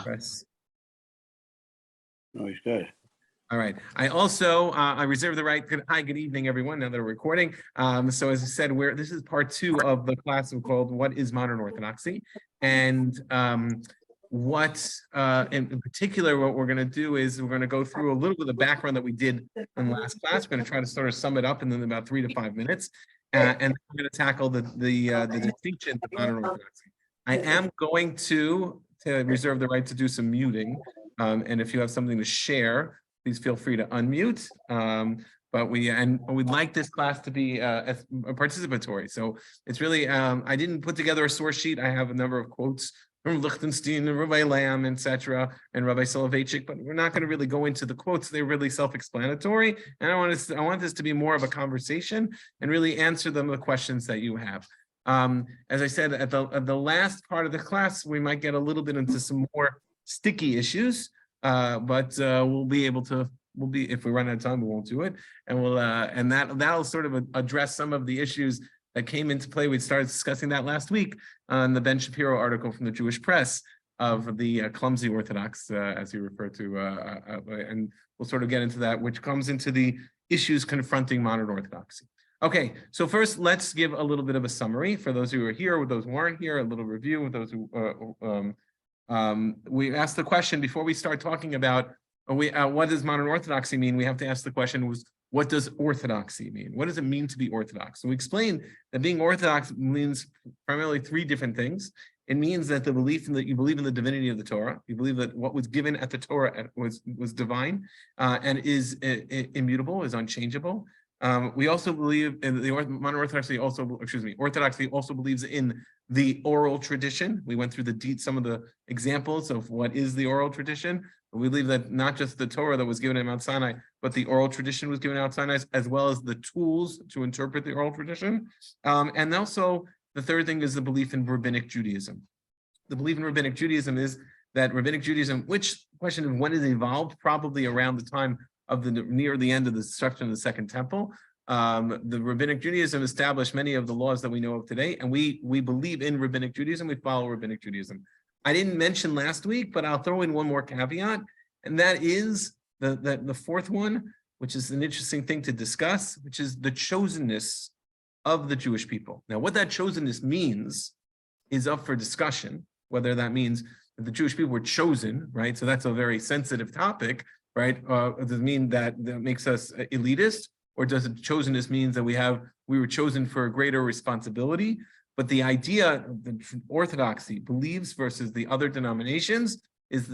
Press. Oh, he's good. All right. I also I reserve the right. Good evening, everyone. Now that we're recording. So as I said, this is part 2 of the class called "What is Modern Orthodoxy?" And in particular, what we're going to do is we're going to go through a little bit of the background that we did in the last class. We're going to try to sort of sum it up in about 3 to 5 minutes, and we're going to tackle the distinctions of modern orthodoxy. I am going to reserve the right to do some muting, and if you have something to share, please feel free to unmute. But we'd like this class to be a participatory. So it's really, I didn't put together a source sheet. I have a number of quotes from Lichtenstein and Rabbi Lamb, etc., and Rabbi Soloveitchik, but we're not going to really go into the quotes. They're really self-explanatory. And I want this to be more of a conversation and really answer the questions that you have. As I said, at the last part of the class, we might get a little bit into some more sticky issues. But we'll be able to. If we run out of time, we won't do it, and that'll sort of address some of the issues that came into play. We started discussing that last week on the Ben Shapiro article from the Jewish Press of the clumsy Orthodox, as you refer to, and we'll sort of get into that, which comes into the issues confronting modern Orthodoxy. Okay, so first let's give a little bit of a summary for those who are here, or those who aren't here, a little review with those who. We asked the question before we start talking about what does modern orthodoxy mean. We have to ask the question: what does orthodoxy mean? What does it mean to be orthodox? So we explained that being orthodox means primarily 3 different things. It means that you believe in the divinity of the Torah. You believe that what was given at the Torah was divine and is immutable, is unchangeable. We also believe in the modern orthodoxy. Orthodoxy also believes in the oral tradition. We went through some of the examples of what is the oral tradition. We believe that not just the Torah that was given at Mount Sinai, but the oral tradition was given at Mount Sinai, as well as the tools to interpret the oral tradition. And also, the third thing is the belief in rabbinic Judaism. The belief in rabbinic Judaism is that rabbinic Judaism, which question of when it evolved, probably around the time of near the end of the destruction of the Second Temple. The rabbinic Judaism established many of the laws that we know of today, and we believe in rabbinic Judaism. We follow rabbinic Judaism. I didn't mention last week, but I'll throw in one more caveat, and that is the fourth one, which is an interesting thing to discuss, which is the chosenness of the Jewish people. Now, what that chosenness means is up for discussion, whether that means that the Jewish people were chosen, right? So that's a very sensitive topic, right? Does it mean that makes us elitist? Or does it chosenness means that we were chosen for a greater responsibility? But the idea that orthodoxy believes versus the other denominations is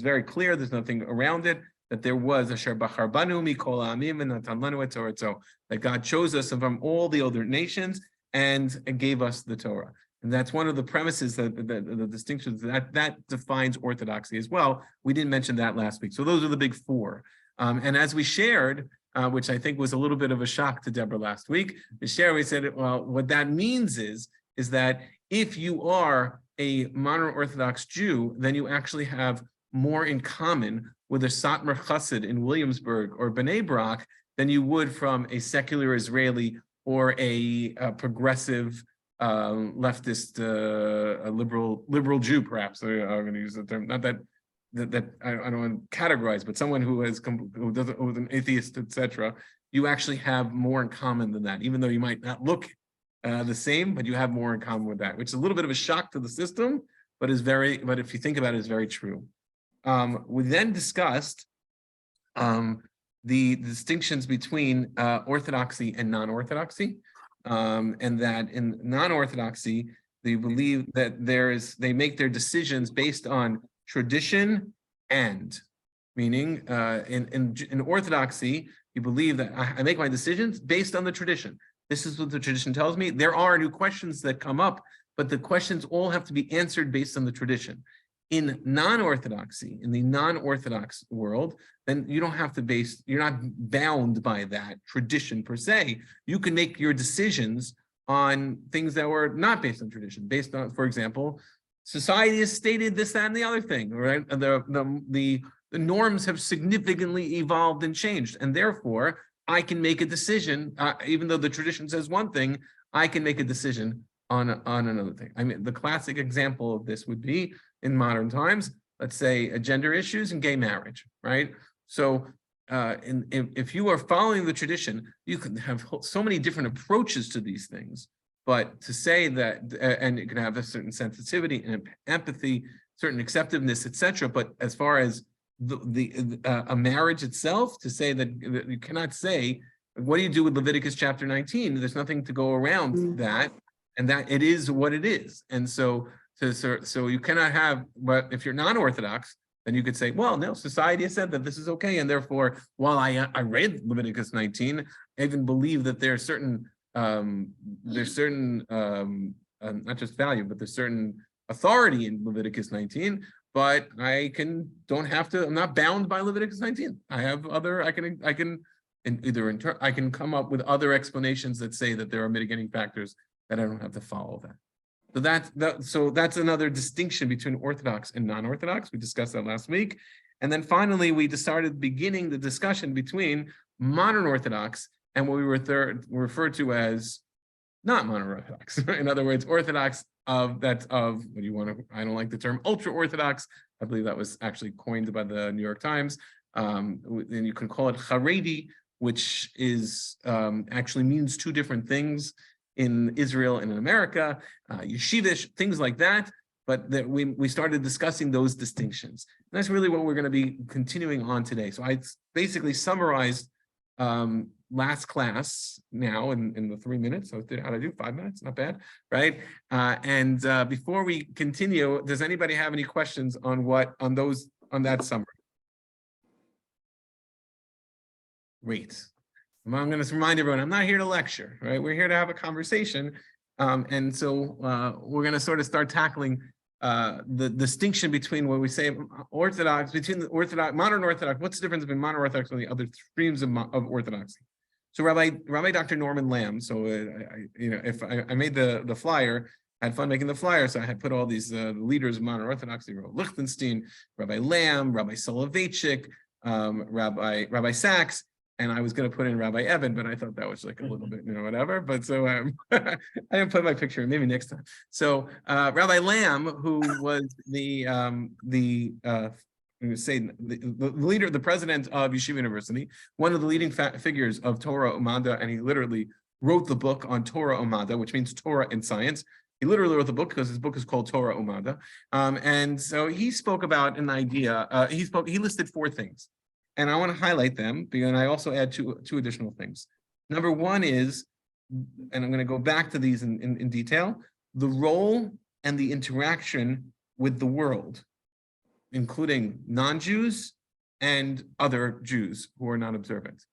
very clear. There's nothing around it. That there was asher bachar banu mikol ha'amim v'natan lanu et Torato, that God chose us from all the other nations and gave us the Torah. And that's one of the premises that the distinctions that defines orthodoxy as well. We didn't mention that last week. So those are the big 4. And as we shared, which I think was a little bit of a shock to Deborah last week, we said, well, what that means is that if you are a modern Orthodox Jew, then you actually have more in common with a Satmar Chassid in Williamsburg or Bnei Brak than you would from a secular Israeli or a progressive leftist, a liberal Jew, perhaps. I'm going to use the term, not that I don't want to categorize, but someone who's an atheist, etc. You actually have more in common than that, even though you might not look the same, but you have more in common with that, which is a little bit of a shock to the system, but if you think about it, is very true. We then discussed the distinctions between orthodoxy and non-orthodoxy, and that in non-orthodoxy, they believe that they make their decisions based on tradition meaning in orthodoxy, you believe that I make my decisions based on the tradition. This is what the tradition tells me. There are new questions that come up, but the questions all have to be answered based on the tradition. In non-orthodoxy, in the non-orthodox world, then you don't have to you're not bound by that tradition per se. You can make your decisions on things that were not based on tradition, based on, for example, society has stated this, that, and the other thing, right? The norms have significantly evolved and changed, and therefore I can make a decision, even though the tradition says one thing, I can make a decision on another thing. I mean, the classic example of this would be in modern times, let's say, gender issues and gay marriage, right? So if you are following the tradition, you can have so many different approaches to these things. But to say that, and you can have a certain sensitivity and empathy, certain acceptiveness, etc. But as far as a marriage itself, to say that you cannot say, what do you do with Leviticus chapter 19? There's nothing to go around that, and that it is what it is. And so you cannot have, but if you're non-Orthodox, then you could say, well, no, society has said that this is okay, and therefore, while I read Leviticus 19, I even believe that there are certain not just value, but there's certain authority in Leviticus 19, but I'm not bound by Leviticus 19. I have other, I can come up with other explanations that say that there are mitigating factors that I don't have to follow that. So that's another distinction between Orthodox and non-Orthodox. We discussed that last week. And then finally, we started beginning the discussion between modern Orthodox and what we refer to as not modern Orthodox. In other words, Orthodox what do you want to, I don't like the term ultra-Orthodox. I believe that was actually coined by the New York Times. And you can call it Haredi, which is actually means two different things in Israel and in America, yeshivish, things like that, but that we started discussing those distinctions. And that's really what we're going to be continuing on today. So I basically summarized last class now in the 3 minutes. So how did I do? 5 minutes? Not bad, right? And before we continue, does anybody have any questions on that summary? Great. I'm going to remind everyone, I'm not here to lecture, right? We're here to have a conversation. And so we're going to sort of start tackling the distinction between what we say Orthodox, between the Orthodox, modern Orthodox. What's the difference between modern Orthodox and the other streams of Orthodoxy? So Rabbi Dr. Norman Lamb, so if I made the flyer, I had fun making the flyer, so I had put all these leaders of modern Orthodoxy, Rabbi Lichtenstein, Rabbi Lamb, Rabbi Soloveitchik, Rabbi Sachs, and I was going to put in Rabbi Evan, but I thought that was like a little bit, whatever. But so I didn't put my picture in, maybe next time. So Rabbi Lamb, who was the leader, the president of Yeshiva University, one of the leading figures of Torah Umada, and he literally wrote the book on Torah Umada, which means Torah and science. He literally wrote the book because his book is called Torah Umada. And so he spoke about an idea. He listed 4 things. And I want to highlight them, and I also add two additional things. Number one is, and I'm going to go back to these in detail, the role and the interaction with the world, including non-Jews and other Jews who are not observant.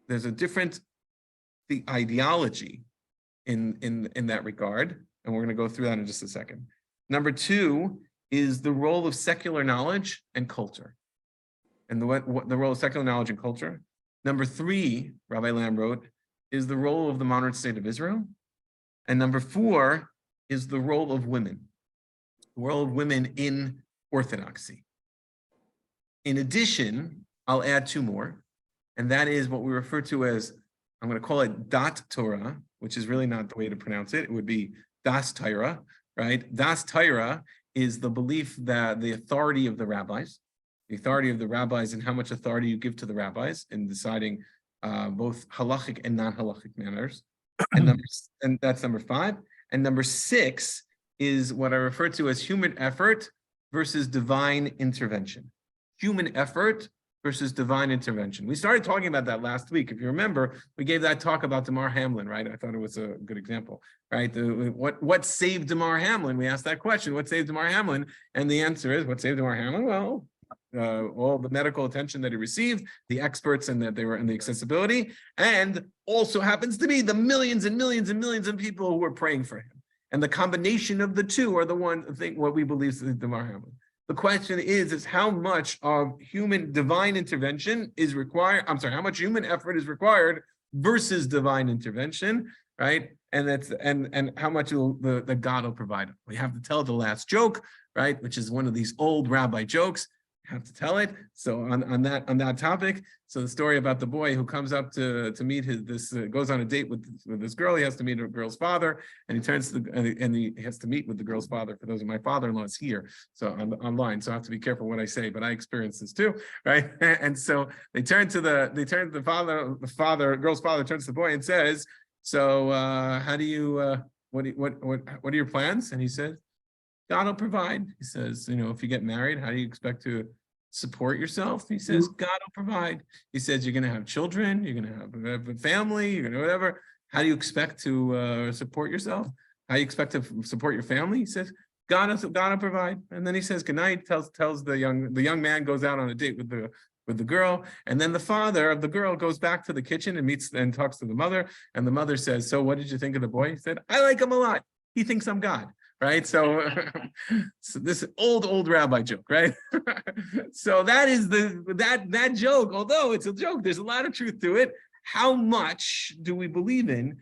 There's a different ideology in that regard, and we're going to go through that in just a second. Number 2 is the role of secular knowledge and culture. And the role of secular knowledge and culture. Number 3, Rabbi Lamb wrote, is the role of the modern state of Israel. And number 4 is the role of women, the role of women in Orthodoxy. In addition, I'll add 2 more, and that is what we refer to as, I'm going to call it Dat Torah, which is really not the way to pronounce it. It would be Das Torah, right? Das Torah is the belief that the authority of the rabbis, and how much authority you give to the rabbis in deciding both halachic and non-halachic matters. And that's number 5. And number 6 is what I refer to as human effort versus divine intervention. Human effort versus divine intervention. We started talking about that last week. If you remember, we gave that talk about Damar Hamlin, right? I thought it was a good example, right? What saved Damar Hamlin? We asked that question, what saved Damar Hamlin? And the answer is, what saved Damar Hamlin? Well, all the medical attention that he received, the experts, and that they were in the accessibility, and also happens to be the millions and millions and millions of people who were praying for him. And the combination of the two are the one thing what we believe is Damar Hamlin. The question is how much of human divine intervention is required? I'm sorry, how much human effort is required versus divine intervention, right? And that's and how much the God will provide. We have to tell the last joke, right? Which is one of these old rabbi jokes. have to tell it. So on that topic, so the story about the boy who comes up to meet goes on a date with this girl. He has to meet a girl's father, and he turns to and he has to meet with the girl's father. For those of my father-in-law is here, so online, so I have to be careful what I say, but I experienced this too, right? And so they turn to the father, girl's father turns to the boy and says, "So how do you what are your plans?" And he said, "God will provide." He says, if you get married, how do you expect to support yourself? He says, God will provide. He says, you're going to have children, you're going to have a family, you're going to whatever. How do you expect to support yourself? How do you expect to support your family? He says, God will provide. And then he says, good night, tells the young man, goes out on a date with the girl. And then the father of the girl goes back to the kitchen and meets and talks to the mother. And the mother says, so what did you think of the boy? He said, I like him a lot. He thinks I'm God. Right, so this old rabbi joke, right? So that is that joke. Although it's a joke, there's a lot of truth to it. How much do we believe in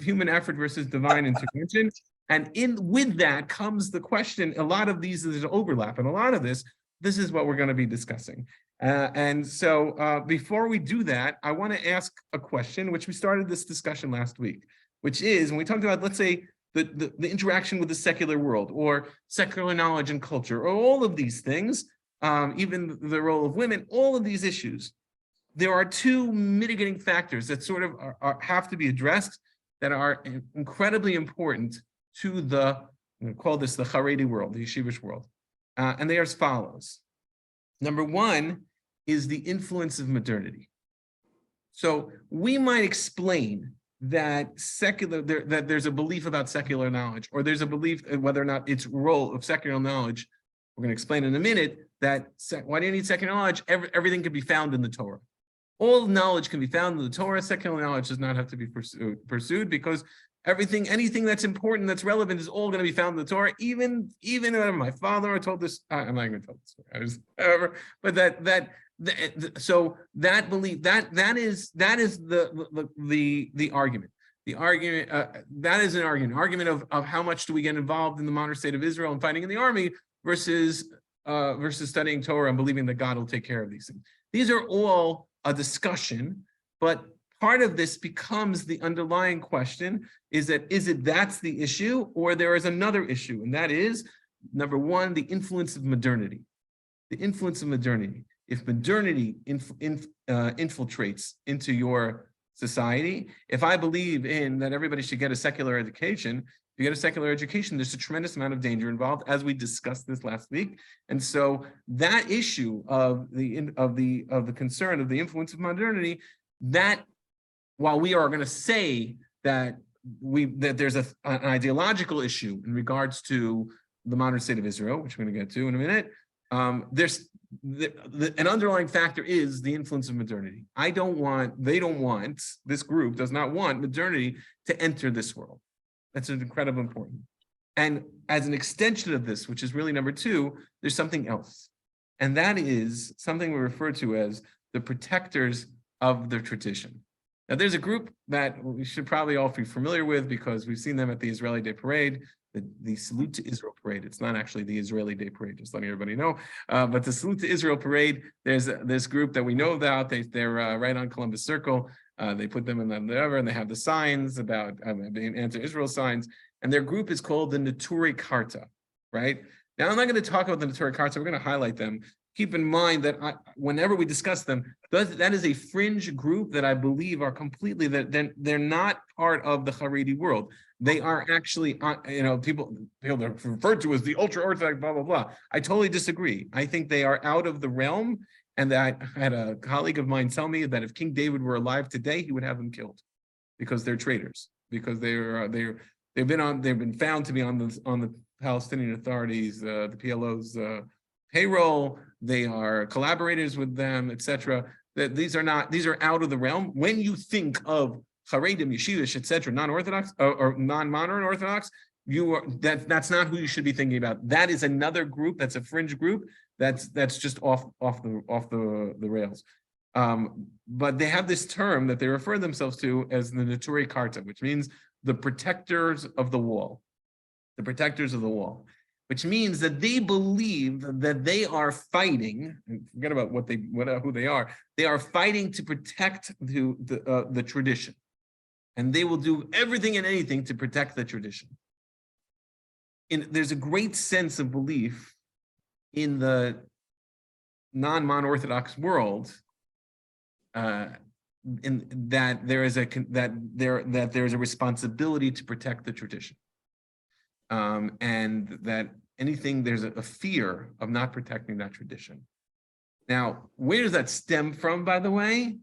human effort versus divine intervention? And with that comes the question. A lot of these there's an overlap, and a lot of this is what we're going to be discussing. And so before we do that, I want to ask a question, which we started this discussion last week, which is when we talked about, let's say, the interaction with the secular world or secular knowledge and culture, or all of these things, even the role of women, all of these issues, there are two mitigating factors that sort of have to be addressed that are incredibly important to I'm going to call this the Haredi world, the yeshivish world. And they are as follows. Number one is the influence of modernity. So we might explain that that there's a belief about secular knowledge, or there's a belief whether or not its role of secular knowledge. We're going to explain in a minute that why do you need secular knowledge? Everything can be found in the Torah. All knowledge can be found in the Torah. Secular knowledge does not have to be pursued because anything that's important, that's relevant, is all going to be found in the Torah. Even my father told this. I'm not going to tell this story. However, but so that belief that is the argument. The argument that is an argument of how much do we get involved in the modern state of Israel and fighting in the army versus studying Torah and believing that God will take care of these things. These are all a discussion, but part of this becomes the underlying question: that's the issue, or there is another issue, and that is number one, the influence of modernity. The influence of modernity. If modernity infiltrates into your society, if I believe in that everybody should get a secular education, if you get a secular education, there's a tremendous amount of danger involved, as we discussed this last week. And so that issue of the concern of the influence of modernity, that while we are going to say that there's an ideological issue in regards to the modern state of Israel, which we're going to get to in a minute, there's an underlying factor is the influence of modernity. This group does not want modernity to enter this world. That's incredibly important. And as an extension of this, which is really number two, there's something else. And that is something we refer to as the protectors of the tradition. Now, there's a group that we should probably all be familiar with because we've seen them at the Israeli Day Parade, the Salute to Israel Parade. It's not actually the Israeli Day Parade, just letting everybody know. But the Salute to Israel Parade, there's this group that we know about. They're right on Columbus Circle. They put them in whatever, and they have the signs about anti-Israel signs. And their group is called the Neturei Karta, right? Now, I'm not going to talk about the Neturei Karta. We're going to highlight them. Keep in mind that whenever we discuss them, that is a fringe group that I believe are completely, they're not part of the Haredi world. They are actually, people are referred to as the ultra-Orthodox, blah, blah, blah. I totally disagree. I think they are out of the realm, and that I had a colleague of mine tell me that if King David were alive today, he would have them killed because they're traitors, because they've been found to be on the Palestinian Authorities, the PLO's payroll. They are collaborators with them, etc. These are out of the realm. When you think of Haredim, Yeshivish, etc., non-Orthodox or non-modern Orthodox, that's not who you should be thinking about. That is another group. That's a fringe group. That's just off the rails. But they have this term that they refer themselves to as the Neturei Karta, which means the protectors of the wall. The protectors of the wall. which means that they believe that they are fighting, and forget about who they are fighting to protect the tradition. And they will do everything and anything to protect the tradition. There's a great sense of belief in the non-mono-Orthodox world in that there is a responsibility to protect the tradition, and that there's a fear of not protecting that tradition. Now, where does that stem from, by the way?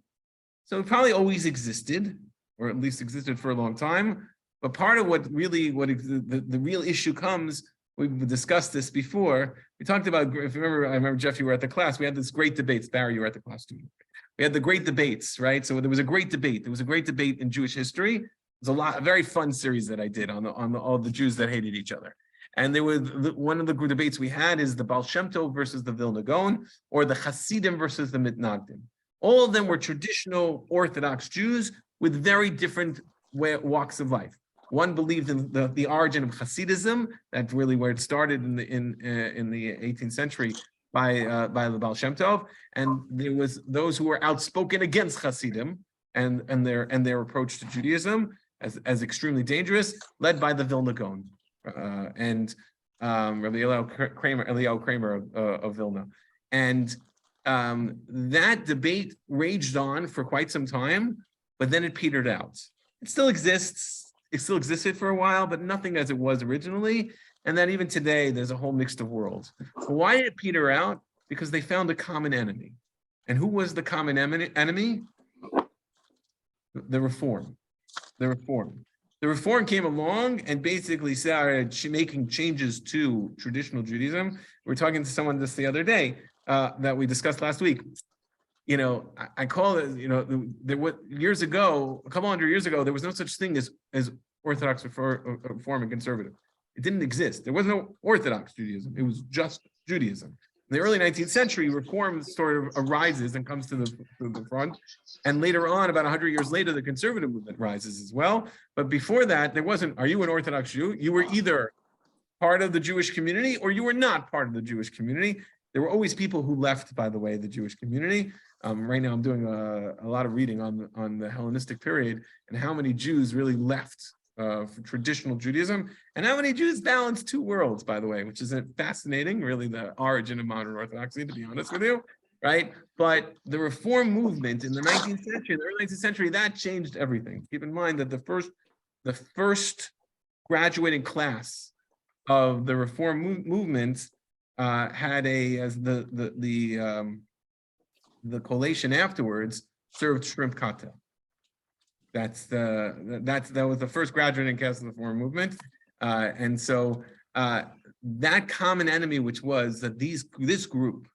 So it probably always existed, or at least existed for a long time. But part of the real issue comes, we've discussed this before. We talked about, if you remember, I remember, Jeff, you were at the class. We had this great debates. Barry, you were at the class too. We had the great debates, right? So there was a great debate. There was a great debate in Jewish history. It was a very fun series that I did on all the Jews that hated each other. And there was one of the debates we had is the Baal Shem Tov versus the Vilna Gaon, or the Hasidim versus the Mitnagdim. All of them were traditional Orthodox Jews with very different walks of life. One believed in the origin of Hasidism. That's really where it started in the 18th century by the Baal Shem Tov, and there was those who were outspoken against Hasidim and their approach to Judaism as extremely dangerous, led by the Vilna Gaon and Rabbi Eliyahu Kramer of Vilna, and that debate raged on for quite some time, but then it petered out. It still exists. It still existed for a while, but nothing as it was originally. And then even today, there's a whole mixed of worlds. Why did it peter out? Because they found a common enemy. And who was the common enemy? The Reform. The Reform. The Reform came along and basically started making changes to traditional Judaism. We were talking to someone just the other day that we discussed last week. You know, I call it, you know, there was years ago, a couple hundred years ago, there was no such thing as Orthodox Reform and conservative. It didn't exist. There was no Orthodox Judaism. It was just Judaism. In the early 19th century, Reform sort of arises and comes to the front. And later on, about 100 years later, the conservative movement rises as well. But before that, there wasn't, are you an Orthodox Jew? You were either part of the Jewish community or you were not part of the Jewish community. There were always people who left, by the way, the Jewish community. Right now, I'm doing a lot of reading on the Hellenistic period and how many Jews really left for traditional Judaism, and how many Jews balanced two worlds, by the way, which is fascinating, really the origin of modern Orthodoxy, to be honest with you, right? But the Reform movement in the 19th century, the early 19th century, that changed everything. Keep in mind that the first graduating class of the Reform movement had as the collation afterwards served shrimp cocktail. That was the first graduating class of the Reform movement, and so that common enemy, which was that this group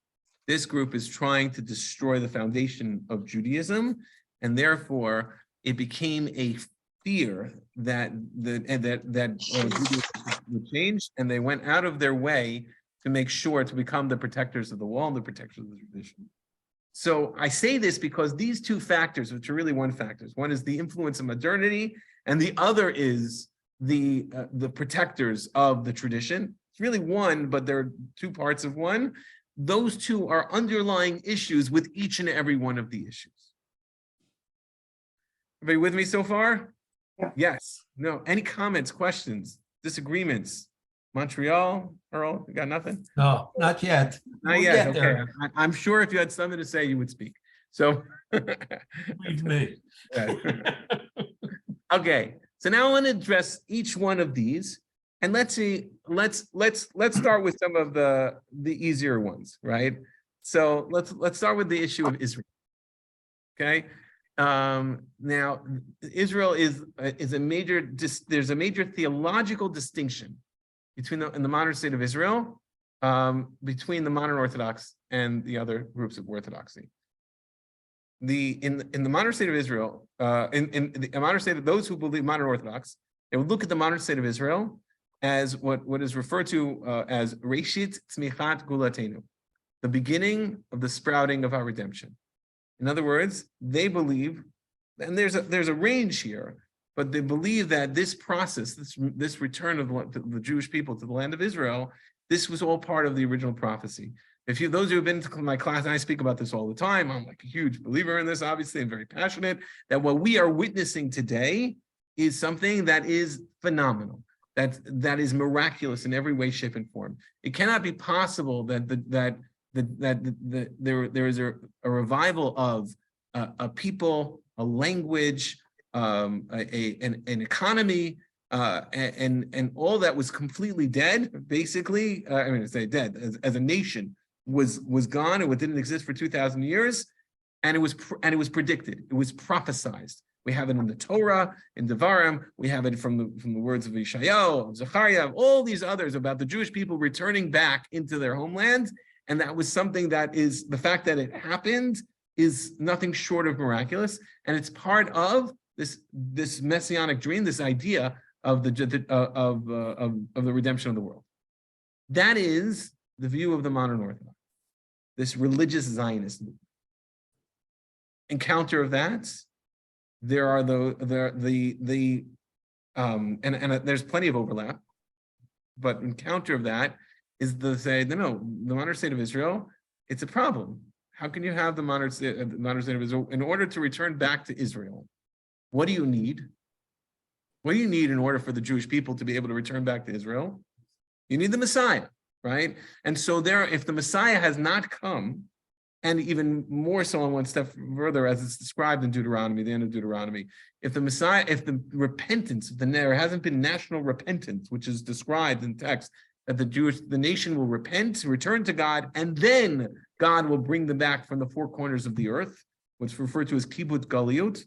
is trying to destroy the foundation of Judaism, and therefore it became a fear that Judaism would change, and they went out of their way to make sure to become the protectors of the wall and the protectors of the tradition. So I say this because these two factors, which are really one is the influence of modernity, and the other is the protectors of the tradition. It's really one, but there are two parts of one. Those two are underlying issues with each and every one of the issues. Everybody with me so far? Yeah. Yes. No. Any comments, questions, disagreements? Montreal, Earl, you got nothing? No, not yet. Not yet. Okay. I'm sure if you had something to say, you would speak. So, Believe me. Okay. So now I want to address each one of these, and let's start with some of the easier ones, right? So let's start with the issue of Israel. Okay. Now Israel is a major. There's a major theological distinction in the modern state of Israel, between the modern Orthodox and the other groups of Orthodoxy. In the modern state of Israel, in the modern state of those who believe modern Orthodox, they would look at the modern state of Israel as what is referred to as Reshit Tzmichat Gulatenu, the beginning of the sprouting of our redemption. In other words, they believe, and there's a range here, but they believe that this process, this return of the Jewish people to the land of Israel, This was all part of the original prophecy. Those who have been to my class, and I speak about this all the time, I'm like a huge believer in this, obviously, I'm very passionate, that what we are witnessing today is something that is phenomenal, that is miraculous in every way, shape, and form. It cannot be possible that there is a revival of a people, a language, an economy, and all that was completely dead, basically. I mean, I say dead as a nation was gone, and it didn't exist for 2,000 years, and it was predicted. It was prophesized. We have it in the Torah, in Devarim. We have it from the words of Yeshayahu, of Zechariah, of all these others about the Jewish people returning back into their homeland. And that was something that is, the fact that it happened is nothing short of miraculous. And it's part of this messianic dream, this idea of the redemption of the world. That is the view of the modern Orthodox, this religious Zionist movement. In counter of that, there are and there's plenty of overlap, but in counter of that is the modern state of Israel, it's a problem. How can you have the modern state of Israel in order to return back to Israel? What do you need? What do you need in order for the Jewish people to be able to return back to Israel? You need the Messiah, right? And so if the Messiah has not come, and even more so on one step further, as it's described in Deuteronomy, the end of Deuteronomy, if the repentance, there hasn't been national repentance, which is described in text, that the nation will repent, return to God, and then God will bring them back from the four corners of the earth, what's referred to as kibbutz galiyut.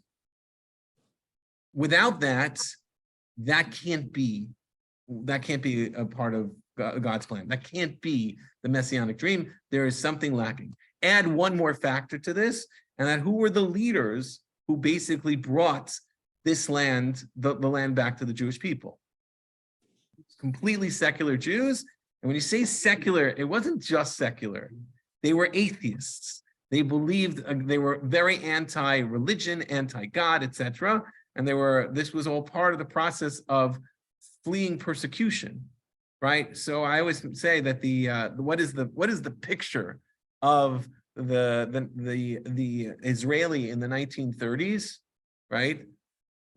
Without that, that can't be a part of God's plan. That can't be the messianic dream. There is something lacking. Add one more factor to this, and that who were the leaders who basically brought this land, the land back to the Jewish people? It's completely secular Jews. And when you say secular, it wasn't just secular. They were atheists. They believed, they were very anti-religion, anti-God, etc. And this was all part of the process of fleeing persecution, right? So I always say that what is the picture of the Israeli in the 1930s, right?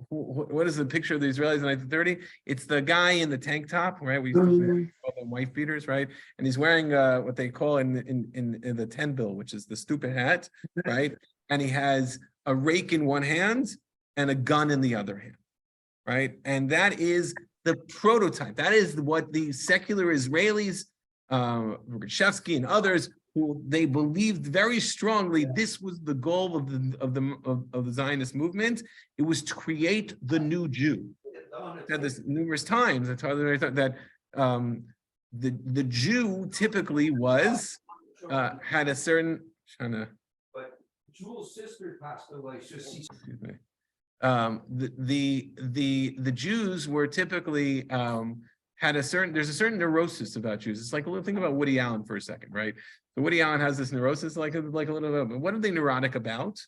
What is the picture of the Israelis in 1930? It's the guy in the tank top, right? We call them wife beaters, right? And he's wearing what they call in the 10 bill, which is the stupid hat, right? And he has a rake in one hand and a gun in the other hand, right? And that is the prototype. That is what the secular Israelis, Rogachevsky and others, who they believed very strongly this was the goal of the Zionist movement. It was to create the new Jew. I said this numerous times. I thought that the Jew typically was had a certain. But Jul's sister passed away. So excuse me. The Jews were typically there's a certain neurosis about Jews. It's like a little thing about Woody Allen for a second, right? So Woody Allen has this neurosis, like a little bit. What are they neurotic about?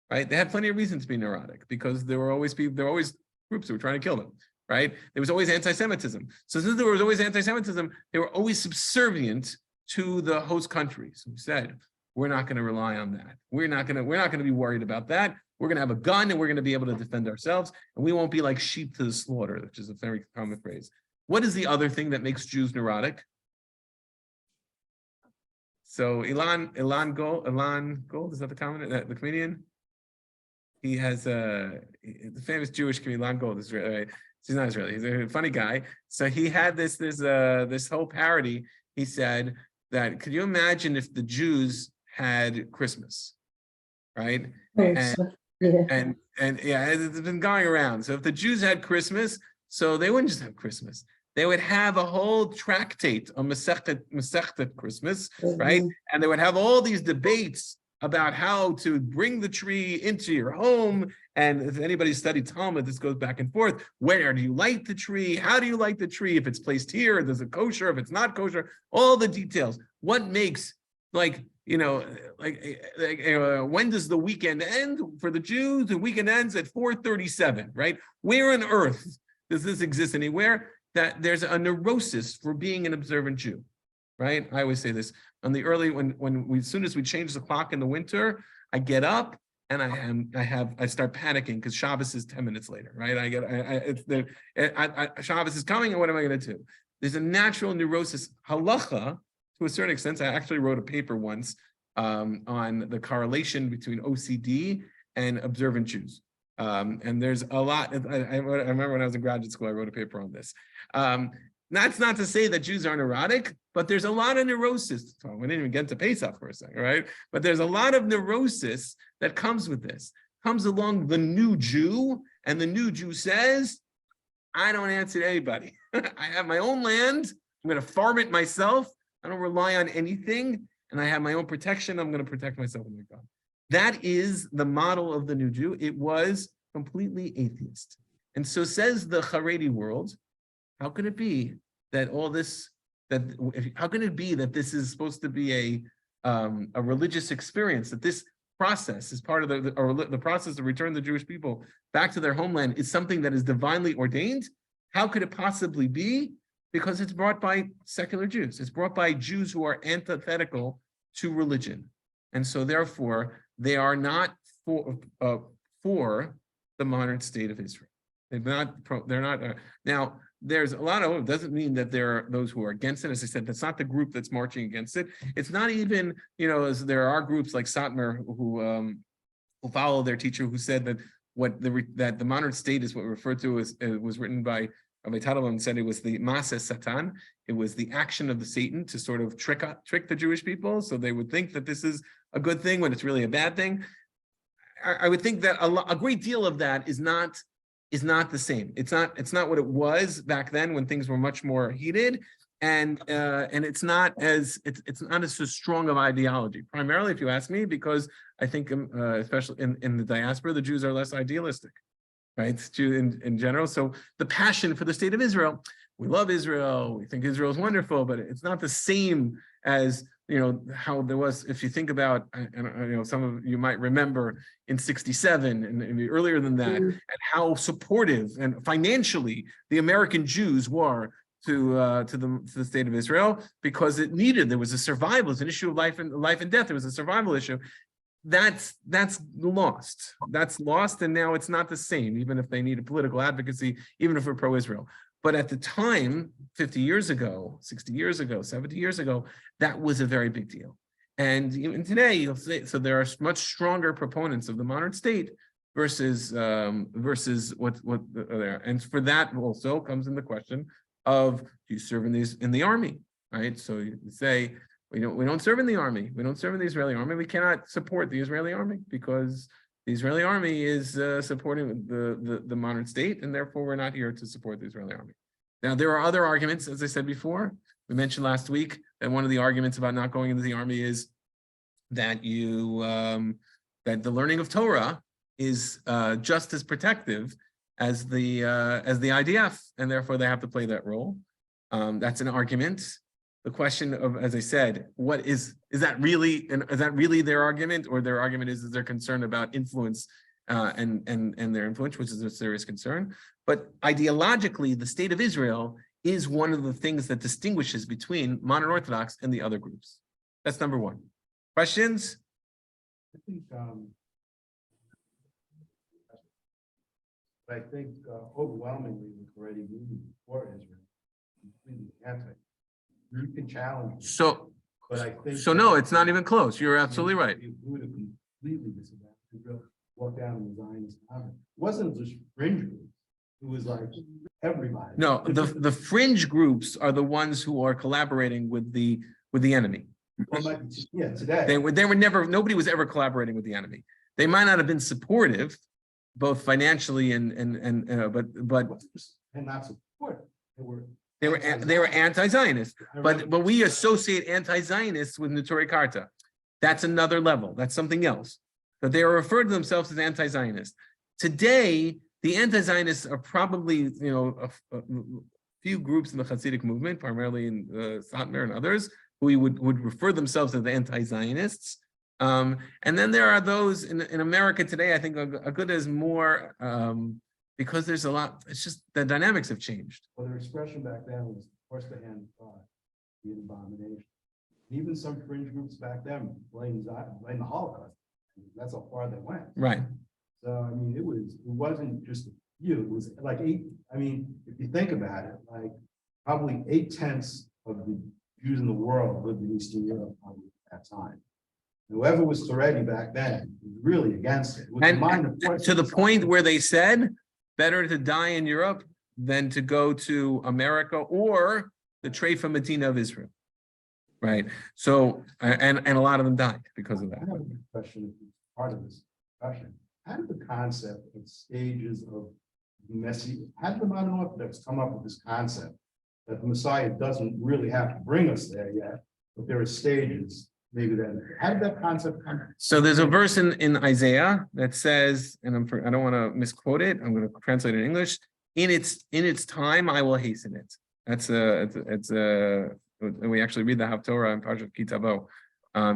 Right? They had plenty of reasons to be neurotic because there were always groups who were trying to kill them, right? There was always anti-Semitism. So since there was always anti-Semitism, they were always subservient to the host countries who said, we're not going to rely on that. We're not going to be worried about that. We're going to have a gun and we're going to be able to defend ourselves, and we won't be like sheep to the slaughter, which is a very common phrase. What is the other thing that makes Jews neurotic? So Ilan Gold, is that the comedian? He has the famous Jewish comedian, Ilan Gold, Israeli. He's not Israeli. He's a funny guy. So he had this whole parody. He said that, could you imagine if the Jews had Christmas, right? And it's been going around. So if the Jews had Christmas, so they wouldn't just have Christmas. They would have a whole tractate on Masechet Christmas, right? And they would have all these debates about how to bring the tree into your home. And if anybody studied Talmud, this goes back and forth. Where do you light the tree? How do you light the tree? If it's placed here, does it kosher? If it's not kosher, all the details. What makes, when does the weekend end for the Jews? The weekend ends at 4:37, right? Where on earth does this exist anywhere? That there's a neurosis for being an observant Jew. right? I always say this on the early as soon as we change the clock in the winter, I get up and I start panicking because Shabbos is 10 minutes later, right? Shabbos is coming, and what am I going to do? There's a natural neurosis. Halacha, to a certain extent, I actually wrote a paper once on the correlation between OCD and observant Jews. And there's a lot. I remember when I was in graduate school, I wrote a paper on this. That's not to say that Jews are neurotic, but there's a lot of neurosis. So we didn't even get to Pesach for a second, right? But there's a lot of neurosis that comes with this. Comes along the new Jew, and the new Jew says, I don't answer to anybody. I have my own land. I'm going to farm it myself. I don't rely on anything. And I have my own protection. I'm going to protect myself and my God. That is the model of the new Jew. It was completely atheist. And so says the Haredi world, how can it be that all this, how can it be that this is supposed to be a religious experience, that this process is part of the process to return the Jewish people back to their homeland is something that is divinely ordained? How could it possibly be? Because it's brought by secular Jews. It's brought by Jews who are antithetical to religion. And so therefore, they are not for the modern state of Israel. They're not. Now, there's a lot of, it doesn't mean that there are those who are against it. As I said, that's not the group that's marching against it. It's not even, as there are groups like Satmar who follow their teacher, who said that that the modern state is what referred to as, was written by Rabbi Tadalon, and said it was the Maaseh Satan. It was the action of the Satan to sort of trick the Jewish people, so they would think that this is a good thing when it's really a bad thing. I would think that a great deal of that is not the same. It's not what it was back then when things were much more heated, and it's not as strong of ideology. Primarily, if you ask me, because I think especially in the diaspora, the Jews are less idealistic, right? In general. So the passion for the state of Israel, we love Israel, we think Israel is wonderful, but it's not the same as how there was. If you think about, some of you might remember in '67 and earlier than that, and how supportive and financially the American Jews were to the state of Israel, because there was a survival, it's an issue of life and death. There was a survival issue. That's lost. That's lost, and now it's not the same. Even if they need a political advocacy, even if we're pro-Israel. But at the time, 50 years ago, 60 years ago, 70 years ago, that was a very big deal. And even today, you'll say, so there are much stronger proponents of the modern state versus what there. And for that also comes in the question of, do you serve in the army, right? So you say, we don't serve in the army. We don't serve in the Israeli army. We cannot support the Israeli army because the Israeli army is supporting the modern state, and therefore we're not here to support the Israeli army. Now, there are other arguments, as I said before. We mentioned last week that one of the arguments about not going into the army is that that the learning of Torah is just as protective as the IDF, and therefore they have to play that role. That's an argument. The question of, as I said, is that really their argument, or their argument is they're concerned about influence and their influence, which is a serious concern. But ideologically, the state of Israel is one of the things that distinguishes between modern Orthodox and the other groups. That's number one. Questions? I think overwhelmingly the Haredi movement for Israel is completely anti. You can challenge it, So, but I think no, it's not even close. You're absolutely right. It would have completely disavowed. Israel walked down in the Zionist movement. It wasn't just fringe groups. It was like everybody. No, the fringe groups are the ones who are collaborating with the enemy. Yeah, today. They were never, nobody was ever collaborating with the enemy. They might not have been supportive, both financially but not supportive. They were anti-Zionist, but we associate anti-Zionists with Neturei Karta. That's another level. That's something else. But they are referred to themselves as anti-Zionist. Today, the anti-Zionists are probably a few groups in the Hasidic movement, primarily in Satmar and others, who would refer themselves as anti-Zionists. And then there are those in America today. I think a good is more. Because there's a lot, it's just the dynamics have changed. Well, their expression back then was force the hand of God. be an abomination. Even some fringe groups back then blame the Holocaust. That's how far they went. Right. So, I mean, it wasn't just a few, it was like if you think about it, like probably 8/10 of the Jews in the world lived in Eastern Europe probably at that time. Whoever was Haredi back then was really against it. With the mind of And to the point where they said, better to die in Europe than to go to America or the Treifa Medina of Israel. Right. So, and a lot of them died because of that. I have a question, part of this discussion. How did the concept of stages of how did the modern Orthodox come up with this concept that the Messiah doesn't really have to bring us there yet, but there are stages, maybe then, how did that concept come? So there's a verse in Isaiah that says, and I don't want to misquote it, I'm going to translate it in English, in its time, I will hasten it. We actually read the Haftorah in Parshat Kitavo.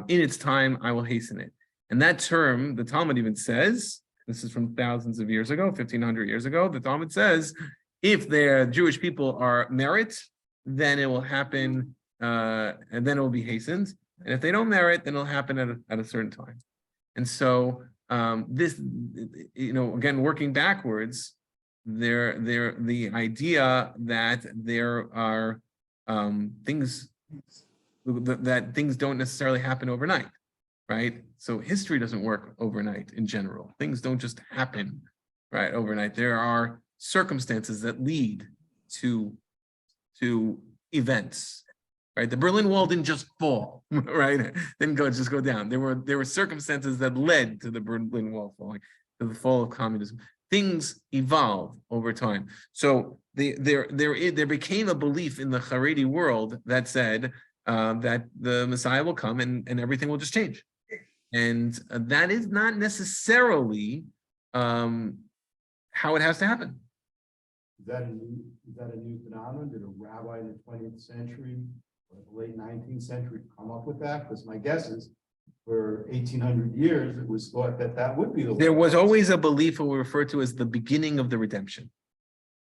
In its time, I will hasten it. And that term, the Talmud even says, this is from thousands of years ago, 1,500 years ago, the Talmud says, if the Jewish people are merit, then it will happen, and then it will be hastened. And if they don't merit, then it'll happen at a certain time. And so this, again, working backwards, the idea that there are things that things don't necessarily happen overnight, right? So history doesn't work overnight in general. Things don't just happen, right, overnight. There are circumstances that lead to events, right? The Berlin Wall didn't just fall, right? Didn't just go down. There were circumstances that led to the Berlin Wall falling, to the fall of communism. Things evolve over time. So there became a belief in the Haredi world that said that the Messiah will come and everything will just change. And that is not necessarily how it has to happen. Is that a new phenomenon? Did a rabbi in the 20th century or the late 19th century come up with that? Because my guess is for 1,800 years, it was thought that would be the way. There was always a belief what we refer to as the beginning of the redemption.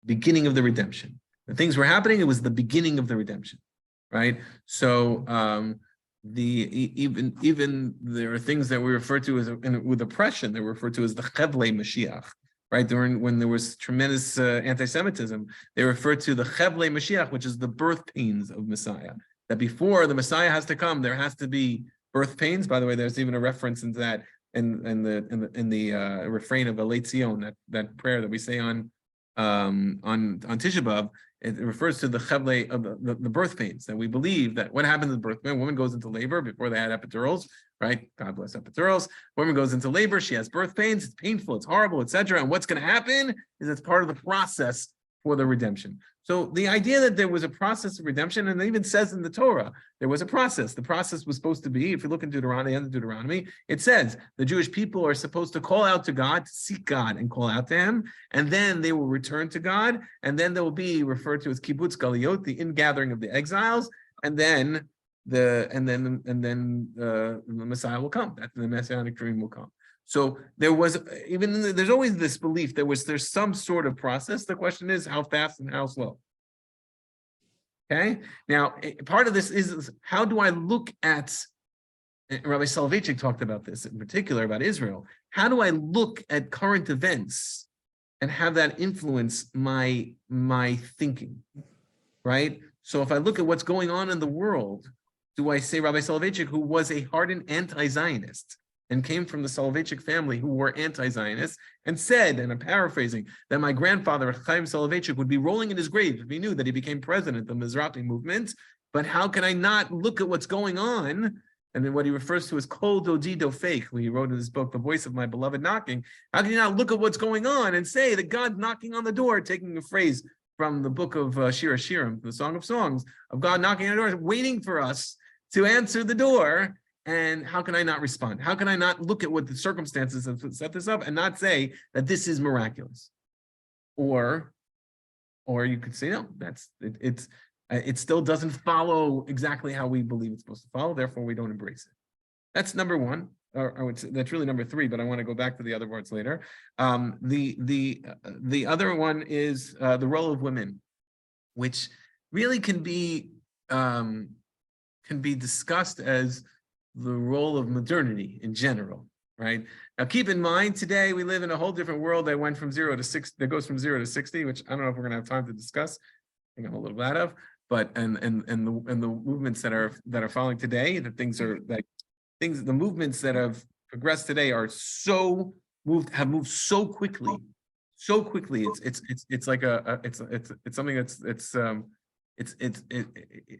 Beginning of the redemption. The things were happening, it was the beginning of the redemption, right? So even there are things that we refer to as with oppression, they were referred to as the Chevlei Mashiach, right? When there was tremendous anti-Semitism, they referred to the Chevlei Mashiach, which is the birth pains of Messiah. That before the Messiah has to come, there has to be birth pains. By the way, there's even a reference into that in the refrain of Elei Zion, that prayer that we say on Tisha B'Av. It refers to the chevlei of the birth pains, that we believe that what happens in birth pain, woman goes into labor before they had epidurals, right? God bless epidurals. Woman goes into labor, she has birth pains, it's painful, it's horrible, etc. And what's going to happen is it's part of the process for the redemption. So the idea that there was a process of redemption, and it even says in the Torah, there was a process. The process was supposed to be, if you look in Deuteronomy, it says the Jewish people are supposed to call out to God, to seek God and call out to him, and then they will return to God, and then there will be referred to as kibbutz galiyot, the ingathering of the exiles, and then the Messiah will come. That the Messianic dream will come. So there was there's always this belief there's some sort of process. The question is how fast and how slow. Okay. Now, part of this is how do I look at, Rabbi Soloveitchik talked about this in particular about Israel. How do I look at current events and have that influence my thinking, right? So if I look at what's going on in the world, do I say Rabbi Soloveitchik, who was a hardened anti-Zionist, and came from the Soloveitchik family who were anti-Zionists, and said, and I'm paraphrasing, that my grandfather, Chaim Soloveitchik, would be rolling in his grave if he knew that he became president of the Mizrahi movement. But how can I not look at what's going on? And then what he refers to as Kol Dodi Dofek, who he wrote in his book, The Voice of My Beloved Knocking. How can you not look at what's going on and say that God knocking on the door, taking a phrase from the book of Shir HaShirim, the Song of Songs, of God knocking on the door, waiting for us to answer the door. And how can I not respond? How can I not look at what the circumstances have set this up and not say that this is miraculous? Or you could say, no, it still doesn't follow exactly how we believe it's supposed to follow, therefore we don't embrace it. That's number one, or I would say that's really number three, but I want to go back to the other words later. The other one is the role of women, which really can be can be discussed as the role of modernity in general, right? Now, keep in mind, today we live in a whole different world that went from 0 to 6, that goes from 0 to 60, which I don't know if we're going to have time to discuss. I think I'm a little glad of, but and the movements that are following today, the movements that have progressed today are have moved so quickly. It's like it's something that's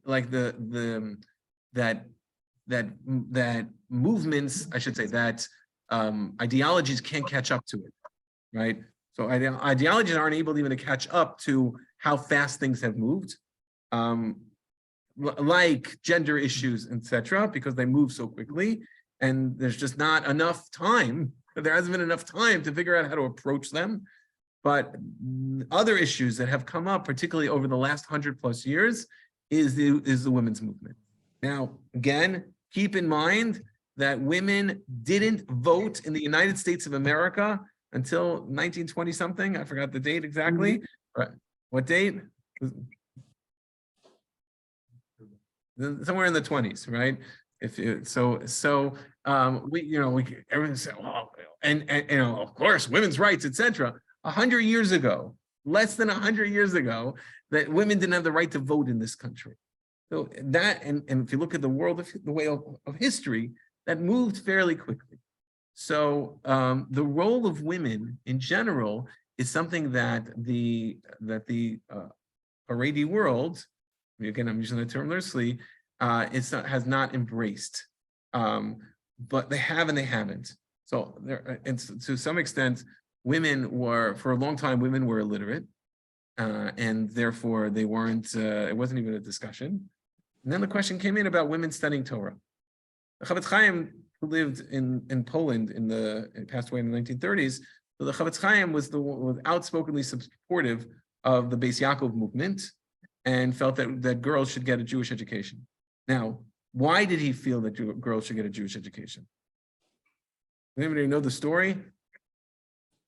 like that movements, I should say, that ideologies can't catch up to it, right? So ideologies aren't able even to catch up to how fast things have moved, like gender issues, etc., because they move so quickly, and there's just not enough time. There hasn't been enough time to figure out how to approach them. But other issues that have come up, particularly over the last 100+ years, is the women's movement. Now, again, keep in mind that women didn't vote in the United States of America until 1920 something. I forgot the date exactly. What date? Somewhere in the 20s, right? Everyone said, well, and of course, women's rights, etc. 100 years ago, less than 100 years ago, that women didn't have the right to vote in this country. So that, and if you look at the world of the way of history, that moved fairly quickly. So the role of women in general is something that the Haredi world, again, I'm using the term loosely, has not embraced, but they have and they haven't. So and to some extent, for a long time, women were illiterate, and therefore they weren't. It wasn't even a discussion. And then the question came in about women studying Torah. The Chavetz Chaim, who lived in Poland passed away in the 1930s. So the Chavetz Chaim was outspokenly supportive of the Beis Yaakov movement and felt that girls should get a Jewish education. Now, why did he feel that girls should get a Jewish education? Anybody know the story?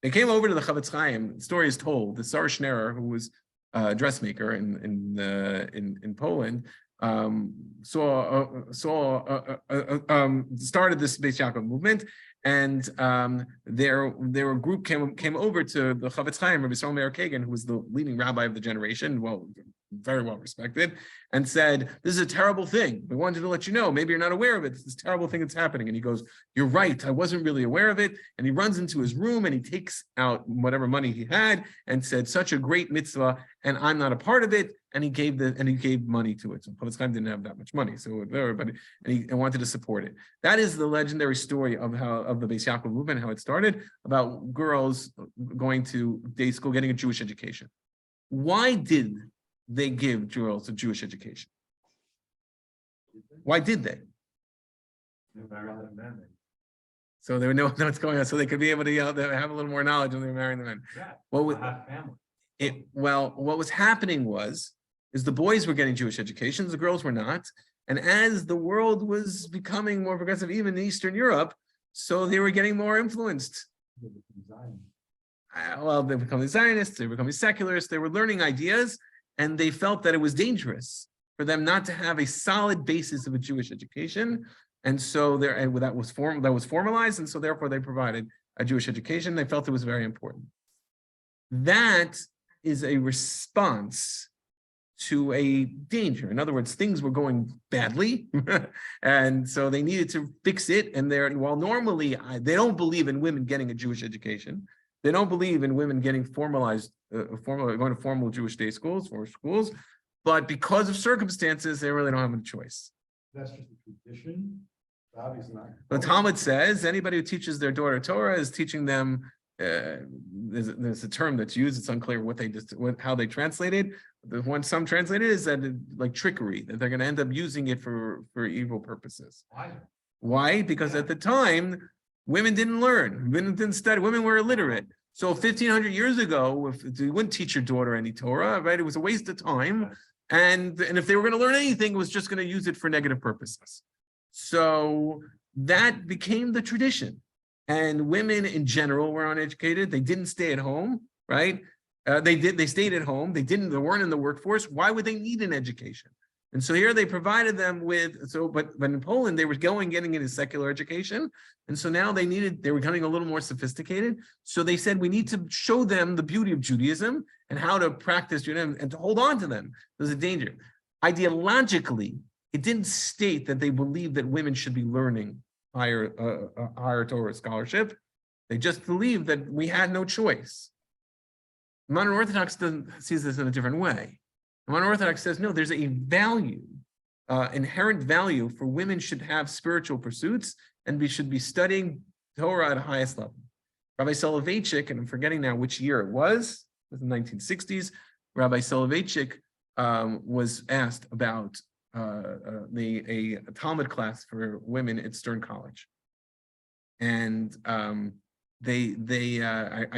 They came over to the Chavetz Chaim. The story is told. The Sarah Schnerer, who was a dressmaker in Poland, started this Beis Yaakov movement, and their group came over to the Chavetz Chaim, Rabbi Yisrael Meir Kagan, who was the leading rabbi of the generation, very well respected, and said, "This is a terrible thing. We wanted to let you know. Maybe you're not aware of it. It's this terrible thing that's happening." And he goes, "You're right. I wasn't really aware of it." And he runs into his room and he takes out whatever money he had and said, "Such a great mitzvah, and I'm not a part of it." And he gave money to it. So Chavetz Chaim didn't have that much money, so everybody he wanted to support it. That is the legendary story of the Beis Yaakov movement, how it started, about girls going to day school, getting a Jewish education. Why did they give girls a Jewish education? Why did they? So they would know what's going on, so they could be able to have a little more knowledge when they were marrying the men. Yeah, what was happening is the boys were getting Jewish educations, the girls were not. And as the world was becoming more progressive, even in Eastern Europe, so they were getting more influenced. Well, they were becoming Zionists, they were becoming secularists, they were learning ideas, and they felt that it was dangerous for them not to have a solid basis of a Jewish education. And so that was formalized, and so therefore they provided a Jewish education. They felt it was very important. That is a response to a danger. In other words, things were going badly, and so they needed to fix it. And while normally they don't believe in women getting a Jewish education, they don't believe in women getting going to formal Jewish day schools or schools, but because of circumstances, they really don't have a choice. That's just a tradition. Obviously not. The Talmud says anybody who teaches their daughter Torah is teaching them. There's a term that's used. It's unclear how they translate it. The one some translated is that like trickery, that they're going to end up using it for evil purposes. Why? Because at the time, women didn't learn, women didn't study, women were illiterate. So 1,500 years ago, if you wouldn't teach your daughter any Torah, right? It was a waste of time. And if they were going to learn anything, it was just going to use it for negative purposes. So that became the tradition. And women in general were uneducated. They didn't stay at home, right? They stayed at home. They weren't in the workforce. Why would they need an education? And so here they provided them with, but in Poland, they were getting into secular education. And so now they were becoming a little more sophisticated. So they said, we need to show them the beauty of Judaism and how to practice Judaism and to hold on to them. There's a danger. Ideologically, it didn't state that they believed that women should be learning higher Torah scholarship. They just believed that we had no choice. Modern Orthodox sees this in a different way. Modern Orthodox says, no, there's a value, inherent value for women should have spiritual pursuits and should be studying Torah at the highest level. Rabbi Soloveitchik, and I'm forgetting now which year it was in the 1960s, Rabbi Soloveitchik was asked about a Talmud class for women at Stern College. And I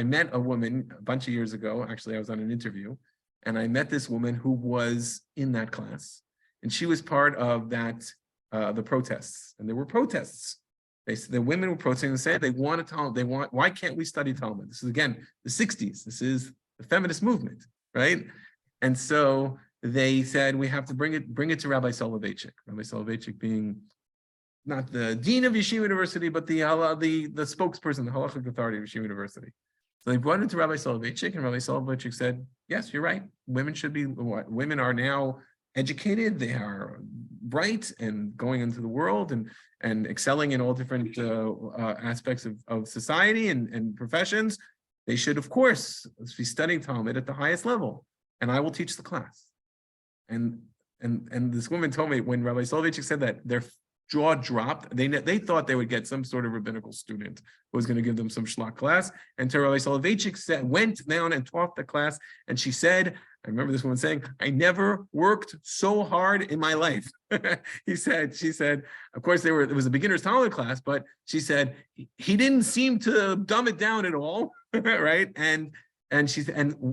met a woman a bunch of years ago. Actually, I was on an interview, and I met this woman who was in that class, and she was part of that the protests. And there were protests. The women were protesting and said they want a Talmud. Why can't we study Talmud? This is again the 60s. This is the feminist movement, right? And so they said we have to bring it to Rabbi Soloveitchik. Rabbi Soloveitchik being not the dean of Yeshiva University, but the spokesperson, the halachic authority of Yeshiva University. So they brought it to Rabbi Soloveitchik, and Rabbi Soloveitchik said, yes, you're right. Women are now educated, they are bright and going into the world and excelling in all different aspects of society and professions. They should, of course, be studying Talmud at the highest level, and I will teach the class. And this woman told me when Rabbi Soloveitchik said that, their jaw dropped. They thought they would get some sort of rabbinical student who was going to give them some schlock class. And Rabbi Soloveitchik went down and taught the class. And she said, I remember this woman saying, I never worked so hard in my life. She said, of course, it was a beginner's Talmud class, but she said, he didn't seem to dumb it down at all, right? And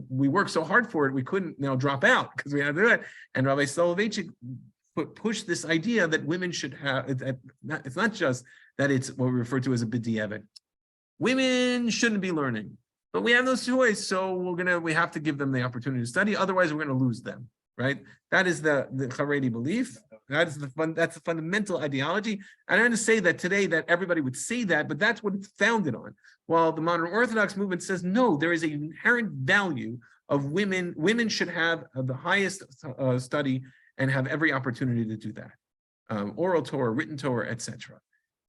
we worked so hard for it, we couldn't drop out because we had to do it. And Rabbi Soloveitchik push this idea that women should have, it's not just that it's what we refer to as a b'diavad. Women shouldn't be learning, but we have no choice, so we have to give them the opportunity to study, otherwise we're going to lose them, right? That is the Haredi belief. That's the fundamental ideology. I don't want to say that today that everybody would say that, but that's what it's founded on. While the modern Orthodox movement says, no, there is an inherent value of women. Women should have the highest study and have every opportunity to do that. Oral Torah, written Torah, etc.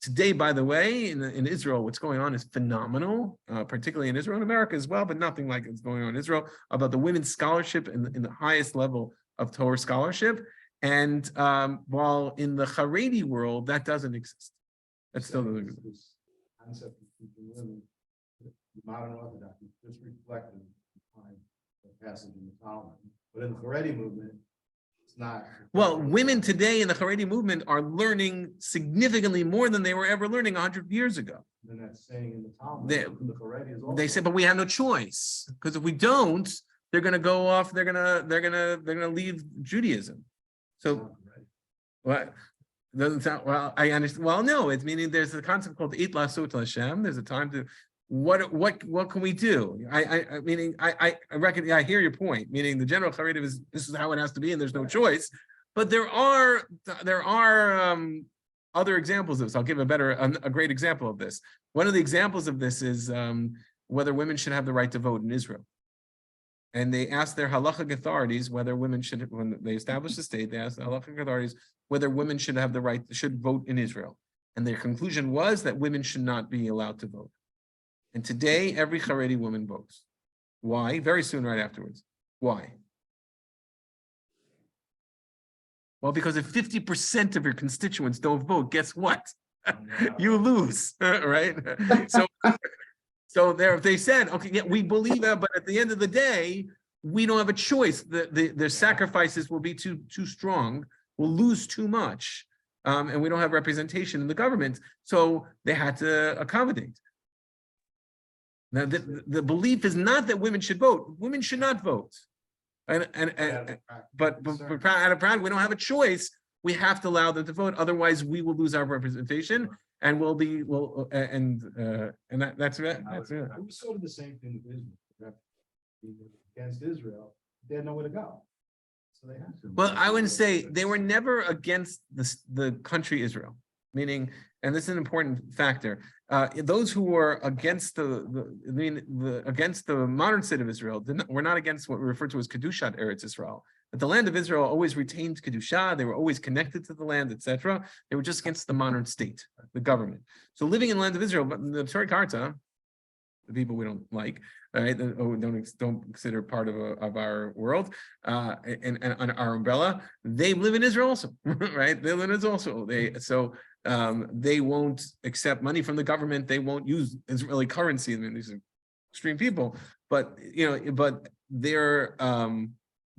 Today, by the way, in Israel, what's going on is phenomenal, particularly in Israel and America as well, but nothing like it's going on in Israel, about the women's scholarship in the highest level of Torah scholarship. And while in the Haredi world, that doesn't exist. That still doesn't exist. This concept of teaching women, the modern Orthodox is just reflecting behind the passage in the Talmud. But in the Haredi movement, it's not. Well, women today in the Haredi movement are learning significantly more than they were ever learning 100 years ago. And that's saying in the Talmud. The Haredi is also. They said, but we have no choice, because if we don't, they're going to go off. They're gonna leave Judaism. So, what doesn't sound well? I understand. Well, no, it's meaning there's a concept called It Lasut Hashem. There's a time to what can we do? I reckon I hear your point. Meaning the general Haredi is this is how it has to be, and there's no choice. But there are other examples of this. I'll give a great example of this. One of the examples of this is whether women should have the right to vote in Israel. And they asked their halachic authorities whether women should, when they established the state, they asked the halachic authorities whether women should have the right, should vote in Israel. And their conclusion was that women should not be allowed to vote. And today, every Haredi woman votes. Why? Very soon, right afterwards. Why? Well, because if 50% of your constituents don't vote, guess what? You lose, right? So they said, okay, yeah, we believe that, but at the end of the day, we don't have a choice. Their sacrifices will be too strong. We'll lose too much, and we don't have representation in the government. So they had to accommodate. Now, the belief is not that women should vote. Women should not vote. But out of pride, we don't have a choice. We have to allow them to vote. Otherwise, we will lose our representation. And that's it. That's it. It was sort of the same thing with Israel. Against Israel, they had nowhere to go. So they have to. Well, I wouldn't say they were never against the country Israel, meaning, and this is an important factor. Those who were against against the modern state of Israel were not against what we refer to as Kedushat Eretz Israel. But the land of Israel always retained Kedusha, they were always connected to the land, etc. They were just against the modern state, the government. So living in the land of Israel, but the Torah Karta, the people we don't like, right? Don't consider part of our world, and our umbrella. They live in Israel also, right? They live in Israel also. They won't accept money from the government. They won't use Israeli currency. I mean, these are extreme people, but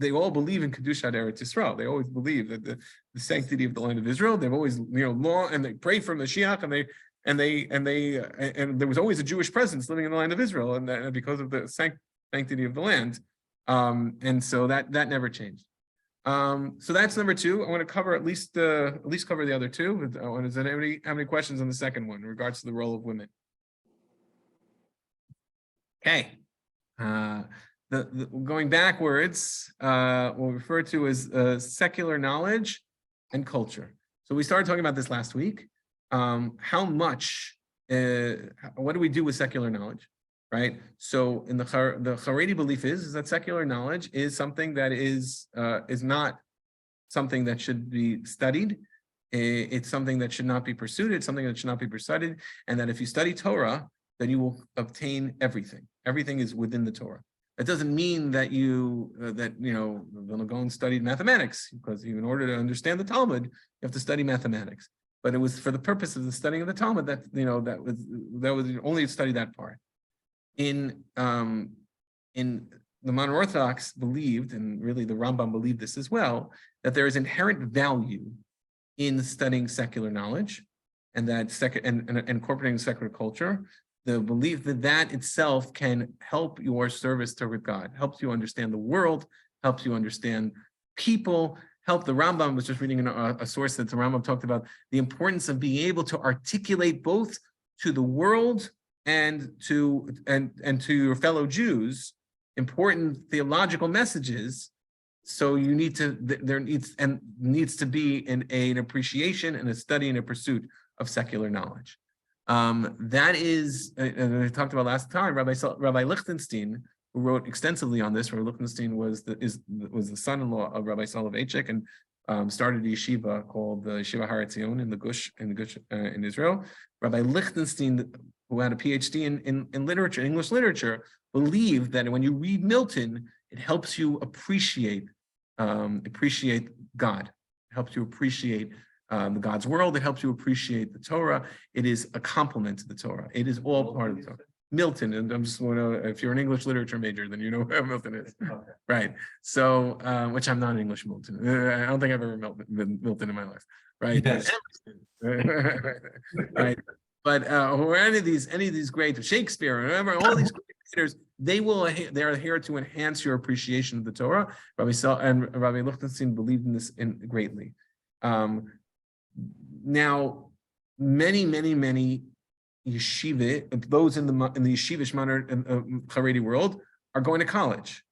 they all believe in Kedushat Eretz Yisrael. They always believe that the sanctity of the land of Israel. They've always, law, and they pray for Mashiach, and there was always a Jewish presence living in the land of Israel, and because of the sanctity of the land, and so that never changed. So that's number two. I want to cover at least cover the other two. Does anybody have any questions on the second one in regards to the role of women? Okay. Going backwards, we'll refer to as secular knowledge and culture. So we started talking about this last week. How much, what do we do with secular knowledge, right? So in the Haredi belief is that secular knowledge is something that is not something that should be studied. It's something that should not be pursued. It's something that should not be pursued. And that if you study Torah, then you will obtain everything. Everything is within the Torah. It doesn't mean that you're going to go and study mathematics, because in order to understand the Talmud, you have to study mathematics. But it was for the purpose of the studying of the Talmud that was only to study that part. In the modern Orthodox believed, and really the Rambam believed this as well, that there is inherent value in studying secular knowledge, and that incorporating secular culture. The belief that itself can help your service toward God, helps you understand the world, helps you understand people, help. The Rambam was just reading a source that the Rambam talked about the importance of being able to articulate both to the world and to your fellow Jews important theological messages. So you there needs to be an appreciation and a study and a pursuit of secular knowledge. That is, and I talked about last time, Rabbi Lichtenstein, who wrote extensively on this. Rabbi Lichtenstein was the son-in-law of Rabbi Soloveitchik, and started a yeshiva called the Yeshiva Har Etzion in the Gush in Israel. Rabbi Lichtenstein, who had a PhD in literature, English literature, believed that when you read Milton, it helps you appreciate God. It helps you appreciate the God's world. It helps you appreciate the Torah. It is a complement to the Torah. It is all part of the Torah. Milton, and I'm just want to, if you're an English literature major, then you know who Milton is, okay. Right? So, which I'm not an English Milton. I don't think I've ever been Milton in my life, right? Yes. Right. But or any of these great Shakespeare, or whatever, all these great writers, they're here to enhance your appreciation of the Torah. Rabbi Lichtenstein believed in this greatly. Now, many yeshiva, those in the yeshivish modern Haredi world, are going to college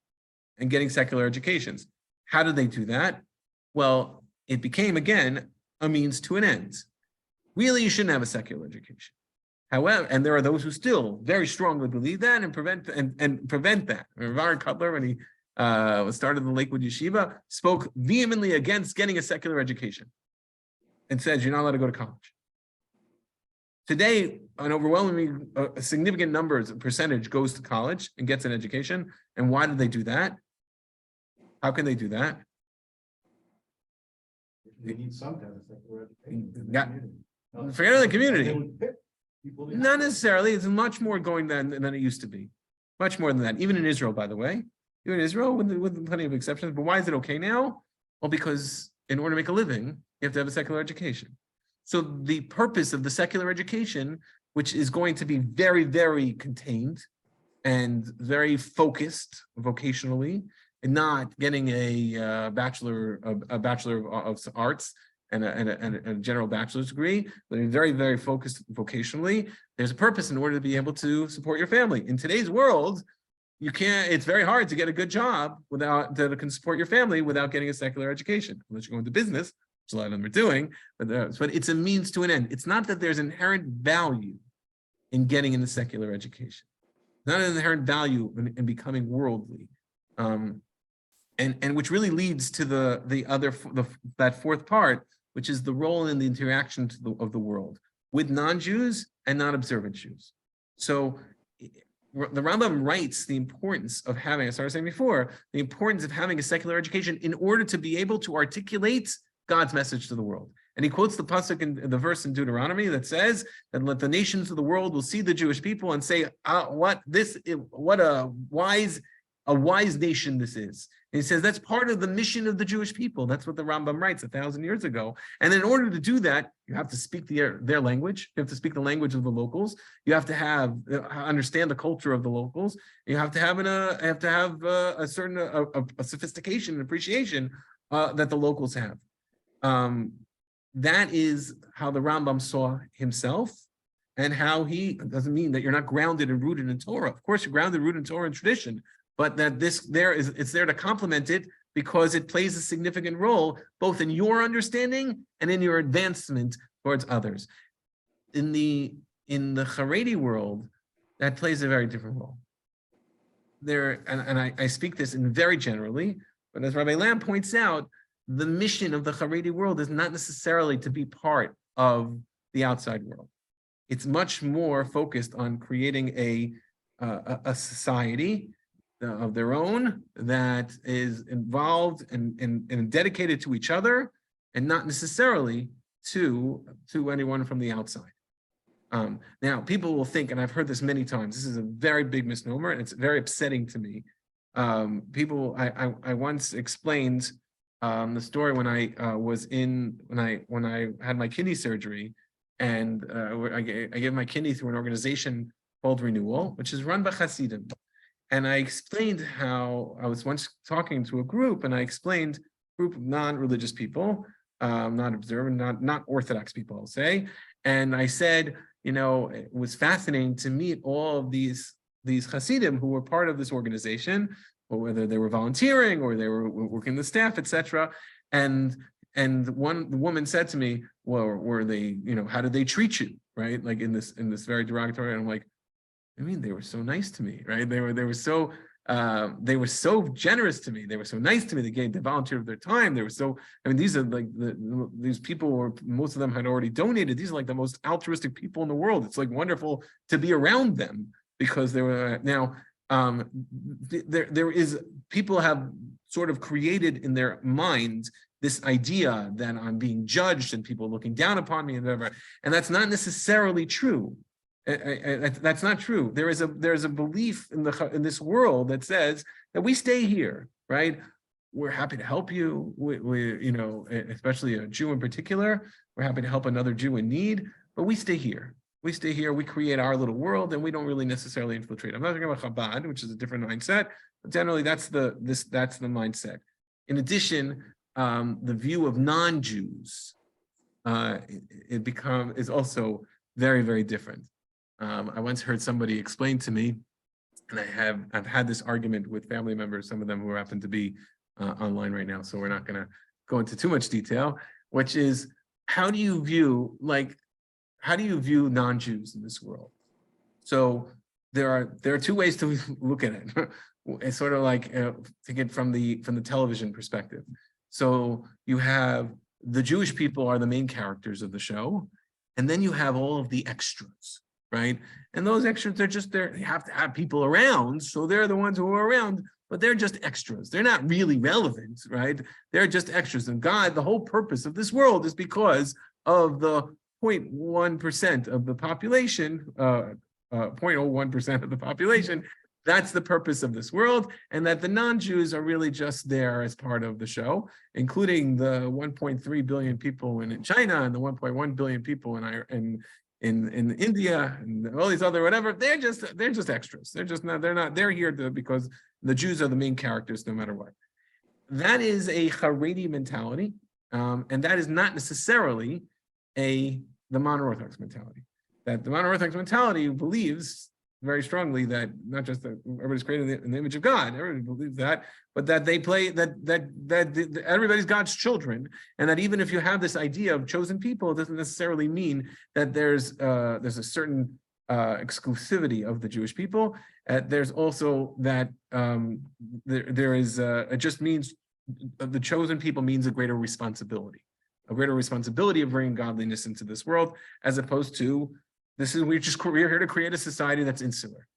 and getting secular educations. How do they do that? Well, it became again a means to an end. Really, you shouldn't have a secular education. However, and there are those who still very strongly believe that and prevent that. Rav Cutler, when he started the Lakewood Yeshiva, spoke vehemently against getting a secular education and said you're not allowed to go to college. Today, an overwhelmingly significant percentage goes to college and gets an education. And why do they do that? How can they do that? They need some kind of secular education. Forget about the community. Not necessarily. It's much more going than it used to be. Much more than that. Even in Israel, by the way. Even in Israel, with plenty of exceptions. But why is it okay now? Well, because in order to make a living, you have to have a secular education. So the purpose of the secular education, which is going to be very, very contained and very focused vocationally, and not getting a bachelor of arts and a general bachelor's degree, but very, very focused vocationally. There's a purpose in order to be able to support your family. In today's world, you can't, it's very hard to get a good job that can support your family without getting a secular education, unless you go into business, which a lot of them are doing, but it's a means to an end. It's not that there's inherent value in getting into secular education. Not an inherent value in becoming worldly. And which really leads to that fourth part, which is the role in the interaction of the world with non-Jews and non-observant Jews. So the Rambam writes the importance of having, as I was saying before, the importance of having a secular education in order to be able to articulate God's message to the world. And he quotes the pasuk in the verse in Deuteronomy that says that let the nations of the world will see the Jewish people and say, what a wise nation this is. And he says that's part of the mission of the Jewish people. That's what the Rambam writes 1,000 years ago. And in order to do that, you have to speak their language. You have to speak the language of the locals. You have to understand the culture of the locals. You have to have a certain sophistication and appreciation that the locals have. That is how the Rambam saw himself, and how it doesn't mean that you're not grounded and rooted in Torah. Of course, you're grounded, rooted in Torah and tradition, but that it's there to complement it because it plays a significant role both in your understanding and in your advancement towards others. In the Haredi world, that plays a very different role. I speak this in very generally, but as Rabbi Lamb points out, the mission of the Haredi world is not necessarily to be part of the outside world. It's much more focused on creating a society of their own that is involved and dedicated to each other, and not necessarily to anyone from the outside. Now, people will think, and I've heard this many times, this is a very big misnomer, and it's very upsetting to me. I once explained the story when I had my kidney surgery, and I gave my kidney through an organization called Renewal, which is run by Hasidim. And I explained how I was once talking to a group, and I explained a group of non-religious people, not observant, not Orthodox people, I'll say. And I said, it was fascinating to meet all of these Hasidim who were part of this organization, or whether they were volunteering or they were working the staff, etc. And one woman said to me, well, were they, how did they treat you? Right? Like in this very derogatory, and I'm like, I mean, they were so nice to me, right? They were so generous to me. They were so nice to me. They volunteered their time. They were so, these are like these people were, most of them had already donated. These are like the most altruistic people in the world. It's like wonderful to be around them because they were now, people have sort of created in their mind this idea that I'm being judged and people looking down upon me and whatever, and that's not necessarily true. That's not true. There's a belief in this world that says that we stay here, right? We're happy to help you. We especially a Jew in particular, we're happy to help another Jew in need, but we stay here. We stay here, we create our little world, and we don't really necessarily infiltrate. I'm not talking about Chabad, which is a different mindset, but generally that's the mindset. In addition, the view of non-Jews is also very, very different. I once heard somebody explain to me, and I've had this argument with family members, some of them who happen to be online right now, so we're not going to go into too much detail, which is how do you view non-Jews in this world? So there are two ways to look at it. It's sort of like take it from the television perspective. So you have the Jewish people are the main characters of the show, and then you have all of the extras, right? And those extras, they're just there. They have to have people around, so they're the ones who are around, but they're just extras. They're not really relevant, right? They're just extras. And God, the whole purpose of this world is because of the 0.1% of the population, 0.01% of the population. That's the purpose of this world, and that the non-Jews are really just there as part of the show, including the 1.3 billion people in China and the 1.1 billion people in India and all these other whatever. They're just extras. They're here because the Jews are the main characters no matter what. That is a Haredi mentality, and that is not necessarily the modern Orthodox mentality. That the modern Orthodox mentality believes very strongly that not just that everybody's created in the image of God, everybody believes that, but that they play that everybody's God's children, and that even if you have this idea of chosen people, it doesn't necessarily mean that there's a certain exclusivity of the Jewish people. There's also that it just means the chosen people means a greater responsibility of bringing godliness into this world, as opposed to we're here to create a society that's insular.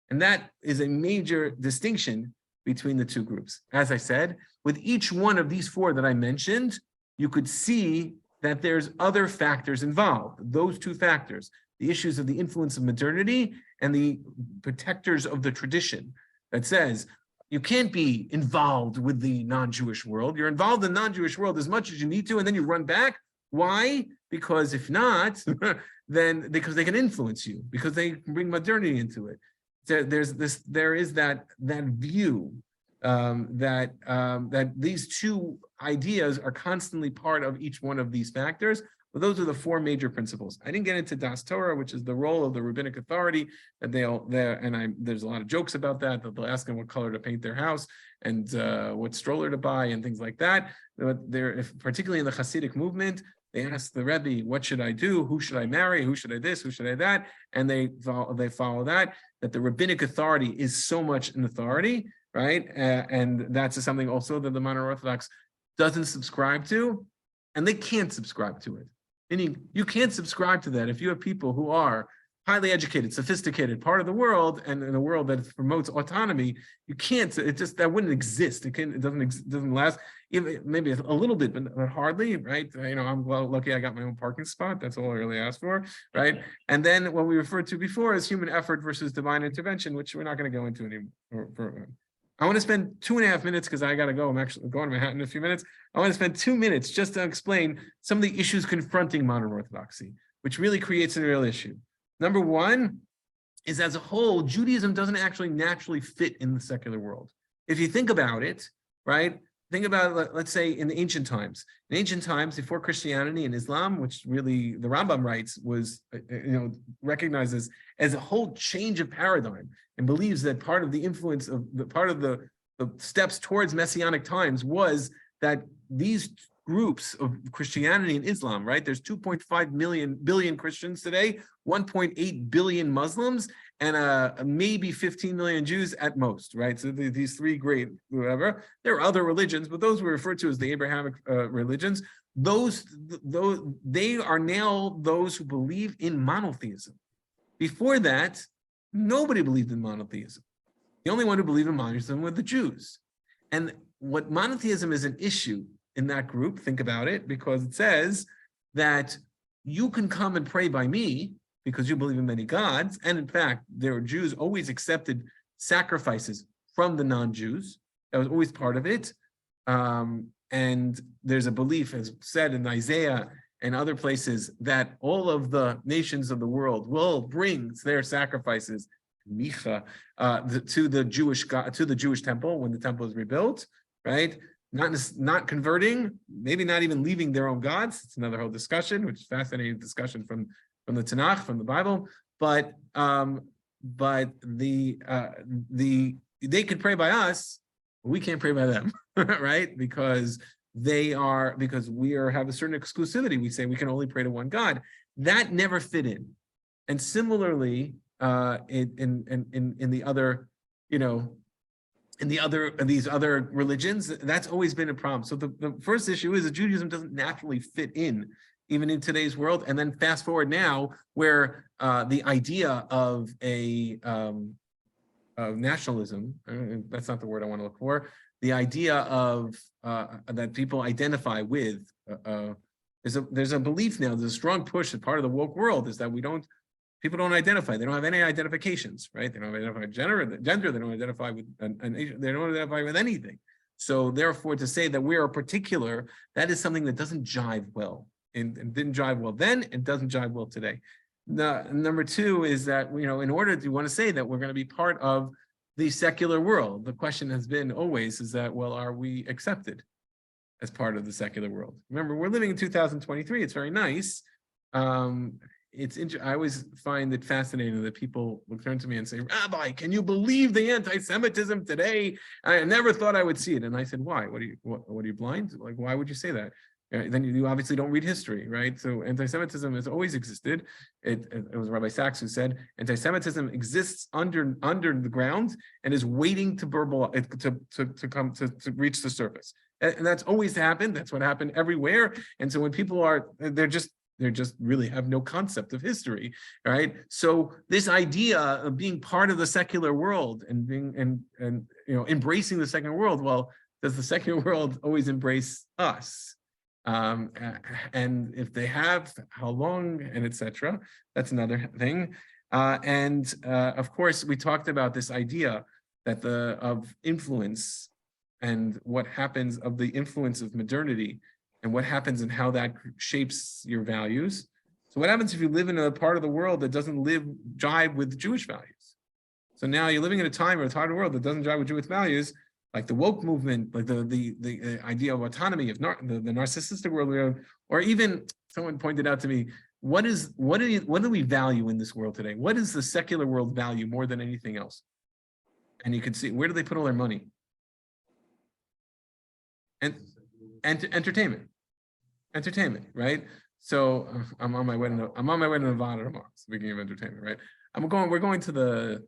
And that is a major distinction between the two groups. As I said, with each one of these four that I mentioned, you could see that there's other factors involved. Those two factors, the issues of the influence of modernity and the protectors of the tradition, that says you can't be involved with the non-Jewish world. You're involved in the non-Jewish world as much as you need to, and then you run back. Why? Because if not, then because they can influence you, because they can bring modernity into it. There is that view that these two ideas are constantly part of each one of these factors. But those are the four major principles. I didn't get into Das Torah, which is the role of the rabbinic authority, that there's a lot of jokes about that they'll ask them what color to paint their house and what stroller to buy and things like that. But particularly in the Hasidic movement, they ask the Rebbe, what should I do? Who should I marry? Who should I this? Who should I that? And they follow that the rabbinic authority is so much an authority, right? And that's something also that the modern Orthodox doesn't subscribe to, and they can't subscribe to it. Meaning, you can't subscribe to that if you have people who are highly educated, sophisticated, part of the world, and in a world that promotes autonomy. You can't. That wouldn't exist. It doesn't last. Even maybe a little bit, but hardly, right? I'm lucky I got my own parking spot. That's all I really asked for, right? And then what we referred to before is human effort versus divine intervention, which we're not going to go into anymore. I want to spend 2.5 minutes because I got to go. I'm actually going to Manhattan in a few minutes. I want to spend 2 minutes just to explain some of the issues confronting modern Orthodoxy, which really creates a real issue. Number one is, as a whole, Judaism doesn't actually naturally fit in the secular world. If you think about it, right? Think about, let's say, in the ancient times. In ancient times, before Christianity and Islam, which really the Rambam writes was, recognizes as a whole change of paradigm, and believes that part of the influence of the steps towards messianic times was that these groups of Christianity and Islam, right? There's 2.5 billion Christians today, 1.8 billion Muslims, and maybe 15 million Jews at most, right? So these three great, whatever. There are other religions, but those we refer to as the Abrahamic religions. They are now those who believe in monotheism. Before that, nobody believed in monotheism. The only one who believed in monotheism were the Jews. And what monotheism is an issue in that group, think about it, because it says that you can come and pray by me because you believe in many gods. And in fact, there were Jews always accepted sacrifices from the non-Jews. That was always part of it. And there's a belief, as said in Isaiah and other places, that all of the nations of the world will bring their sacrifices, Micha, to the Jewish temple when the temple is rebuilt, right? Not converting, maybe not even leaving their own gods. It's another whole discussion, which is fascinating discussion from the Tanakh, from the Bible. But they could pray by us, but we can't pray by them, right? Because we have a certain exclusivity. We say we can only pray to one God. That never fit in. And similarly, in the other, these other religions, that's always been a problem. So the first issue is that Judaism doesn't naturally fit in, even in today's world. And then fast forward now, where the idea of nationalism, that's not the word I want to look for, the idea of that people identify with, there's a belief now, there's a strong push that part of the woke world is that people don't identify. They don't have any identifications, right? They don't identify gender. They don't identify with they don't identify with anything. So therefore, to say that we are particular, that is something that doesn't jive well, and didn't jive well then, and doesn't jive well today. Number two is that in order to want to say that we're going to be part of the secular world, the question has been always is that, well, are we accepted as part of the secular world? Remember, we're living in 2023. It's very nice. I always find it fascinating that people will turn to me and say, Rabbi, can you believe the anti-Semitism today? I never thought I would see it. And I said, why? What are you blind? Like, why would you say that? Then you obviously don't read history, right? So anti-Semitism has always existed. It was Rabbi Sachs who said anti-Semitism exists under the ground and is waiting to reach the surface. And that's always happened. That's what happened everywhere. And so when people they're just really have no concept of history, right? So this idea of being part of the secular world and being embracing the secular world, well, does the secular world always embrace us? And if they have, how long, and etc. That's another thing. Of course, we talked about this idea that of influence and what happens of the influence of modernity and what happens and how that shapes your values. So what happens if you live in a part of the world that doesn't jive with Jewish values? So now you're living in a time or a part of the world that doesn't jive with Jewish values, like the woke movement, like the idea of autonomy, of the narcissistic world, or even someone pointed out to me, what do we value in this world today? What does the secular world value more than anything else? And you can see, where do they put all their money? And entertainment, right? So I'm on my way to Nevada tomorrow. Speaking of entertainment, right? We're going to the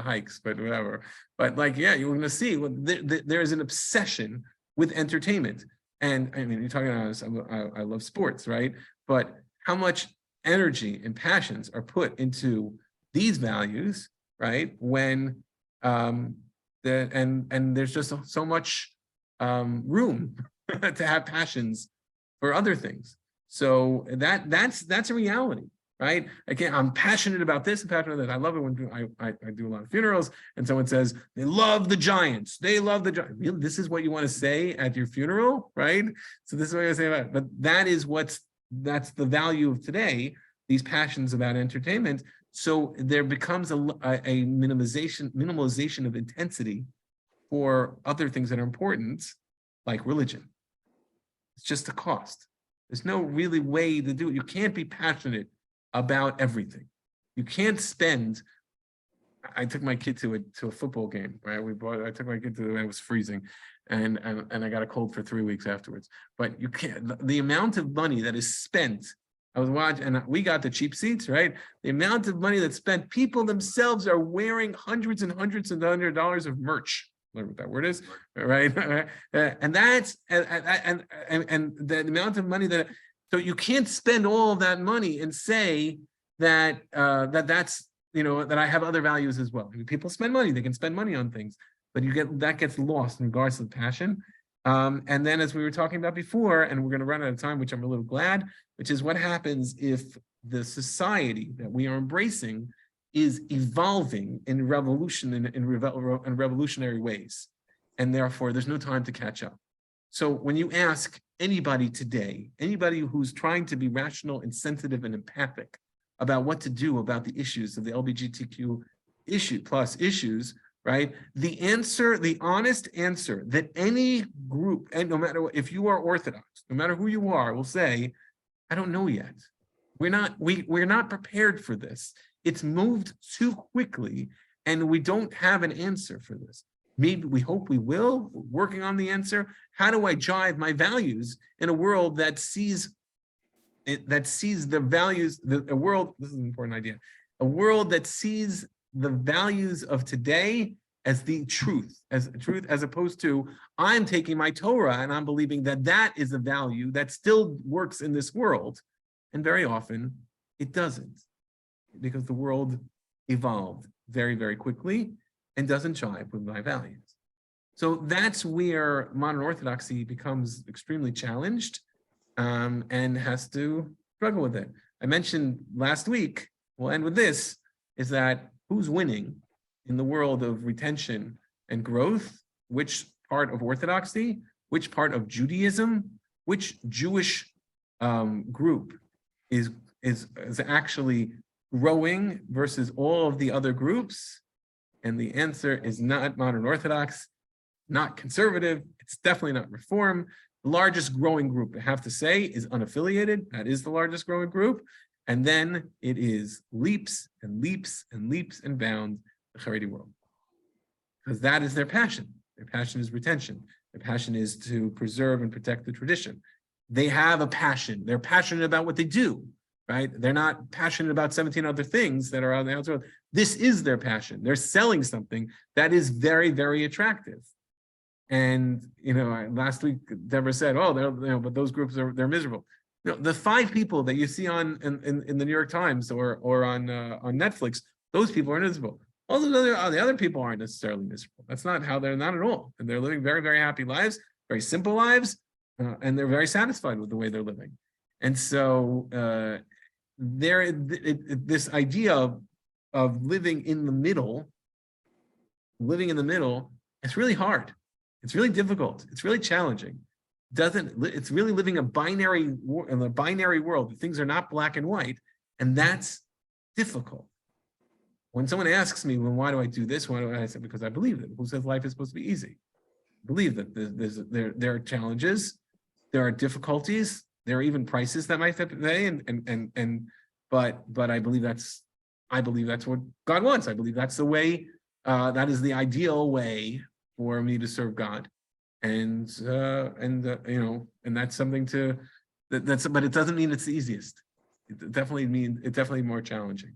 hikes, but whatever. But like, yeah, you're going to see there is an obsession with entertainment. And I mean, you're talking about, I love sports, right? But how much energy and passions are put into these values, right? When and there's just so much room to have passions for other things. So that's a reality, right? Again, I'm passionate about this and passionate about that. I love it when I do a lot of funerals and someone says they love the Giants. They love the Giants. Really, this is what you want to say at your funeral, right? So this is what I say about it. But that's the value of today, these passions about entertainment. So there becomes a minimalization of intensity for other things that are important, like religion. It's just a cost. There's no really way to do it. You can't be passionate about everything. You can't spend. I took my kid to a football game, right? I took my kid to it was freezing, and I got a cold for 3 weeks afterwards. But you can't. The amount of money that is spent. I was watching, and we got the cheap seats, right? The amount of money that's spent. People themselves are wearing hundreds and hundreds of $100 of merch. Learn what that word is, right? And that's and the amount of money that. So you can't spend all of that money and say that that's that I have other values as well. I mean, people spend money; they can spend money on things, but that gets lost in regards to the passion. And then, as we were talking about before, and we're going to run out of time, which I'm a little glad, which is what happens if the society that we are embracing is evolving in revolutionary ways, and therefore there's no time to catch up. So when you ask anybody today, anybody who's trying to be rational and sensitive and empathic about what to do about the issues of the LGBTQ plus issues, right? The answer, the honest answer that any group, and no matter what, if you are Orthodox, no matter who you are, will say, I don't know yet. We're not prepared for this. It's moved too quickly, and we don't have an answer for this. Maybe we hope we will. We're working on the answer. How do I jive my values in a world that sees the values? A world. This is an important idea. A world that sees the values of today as the truth, as opposed to I'm taking my Torah and I'm believing that is a value that still works in this world, and very often it doesn't, because the world evolved very, very quickly and doesn't jive with my values. So that's where modern Orthodoxy becomes extremely challenged and has to struggle with it. I mentioned last week, we'll end with this, is that who's winning in the world of retention and growth? Which part of Orthodoxy, which part of Judaism, which Jewish group is actually growing versus all of the other groups? And the answer is not modern Orthodox, not conservative. It's definitely not Reform. The largest growing group, I have to say, is unaffiliated. That is the largest growing group. And then it is leaps and leaps and leaps and bounds the Haredi world. Because that is their passion. Their passion is retention. Their passion is to preserve and protect the tradition. They have a passion. They're passionate about what they do, right? They're not passionate about 17 other things that are on the outside. This is their passion. They're selling something that is very, very attractive. And, last week, Deborah said, oh, but those groups they're miserable. The 5 people that you see in the New York Times or on Netflix, those people are miserable. All the other people aren't necessarily miserable. That's not how they're, not at all. And they're living very, very happy lives, very simple lives, and they're very satisfied with the way they're living. And so this idea of living in the middle, it's really hard. It's really difficult. It's really challenging. It's really living in a binary world. Things are not black and white, and that's difficult. When someone asks me, well, why do I do this? Why do I say, because I believe it. Who says life is supposed to be easy? I believe that there are challenges, there are difficulties, there are even prices that might have to pay, but I believe that's what God wants. I believe that's the way, that is the ideal way for me to serve God, and that's something but it doesn't mean it's the easiest. It definitely more challenging.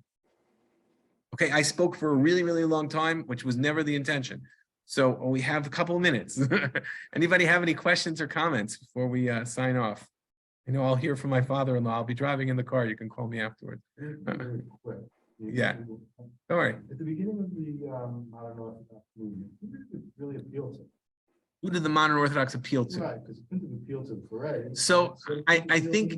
Okay, I spoke for a really, really long time, which was never the intention. So we have a couple of minutes. Anybody have any questions or comments before we sign off? I'll hear from my father-in-law. I'll be driving in the car. You can call me afterwards. Very quick. Yeah. Don't worry. At the beginning of the modern Orthodox movement, who did it really appeal to? Who did the modern Orthodox appeal to? Right, because it didn't appeal to the parade. So I think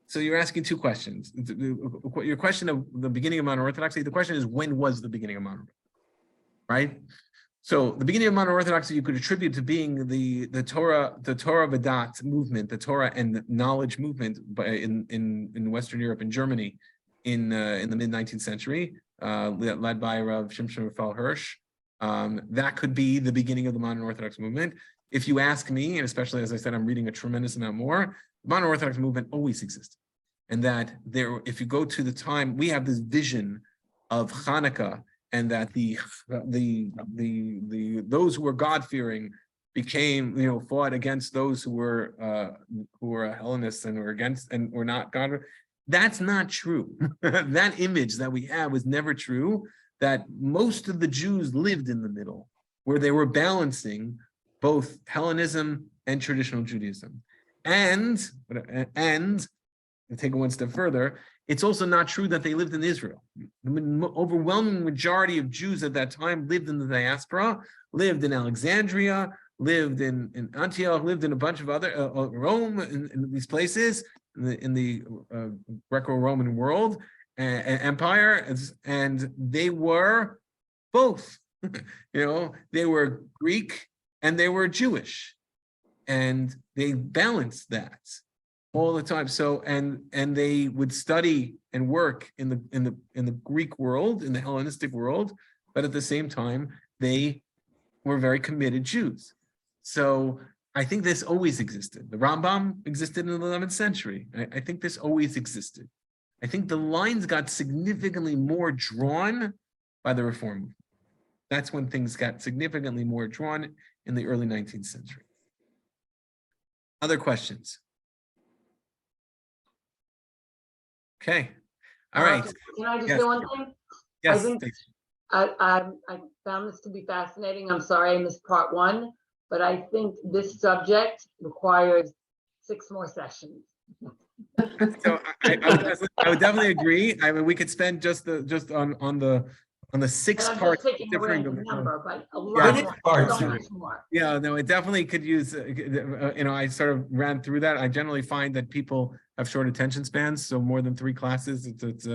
so you're asking 2 questions. Your question of the beginning of modern Orthodoxy, the question is, when was the beginning of modern, right? So the beginning of modern Orthodoxy you could attribute to being the Torah V'dat movement, the Torah and knowledge movement in Western Europe and Germany in the mid-19th century, led by Rav Shimshon Raphael Hirsch. That could be the beginning of the modern Orthodox movement. If you ask me, and especially as I said, I'm reading a tremendous amount more, the modern Orthodox movement always existed. And that if you go to the time, we have this vision of Hanukkah, and that those who were God-fearing became, fought against those who were Hellenists and were not God. That's not true. That image that we have was never true. That most of the Jews lived in the middle, where they were balancing both Hellenism and traditional Judaism. And to take it one step further, it's also not true that they lived in Israel. The overwhelming majority of Jews at that time lived in the diaspora, lived in Alexandria, lived in Antioch, lived in a bunch of other, Rome, in these places, in the Greco-Roman world, empire, and they were both. They were Greek and they were Jewish, and they balanced that all the time. So and they would study and work in the Greek world, in the Hellenistic world, but at the same time they were very committed Jews. So I think this always existed. The Rambam existed in the 11th century. I think this always existed. I think the lines got significantly more drawn by the Reform movement. That's when things got significantly more drawn in the early 19th century. Other questions? Okay. All right. Can I just Yes. say one thing? Yes. I think- thanks. I found this to be fascinating. I'm sorry I missed part 1, but I think this subject requires 6 more sessions. So I would definitely agree. I mean, we could spend just on the 6 And I'm parts. just picking a differing random than- number, but a Yeah. lot more, so much more. Yeah, no, it definitely could use, I sort of ran through that. I generally find that people have short attention spans, so more than 3 classes, it's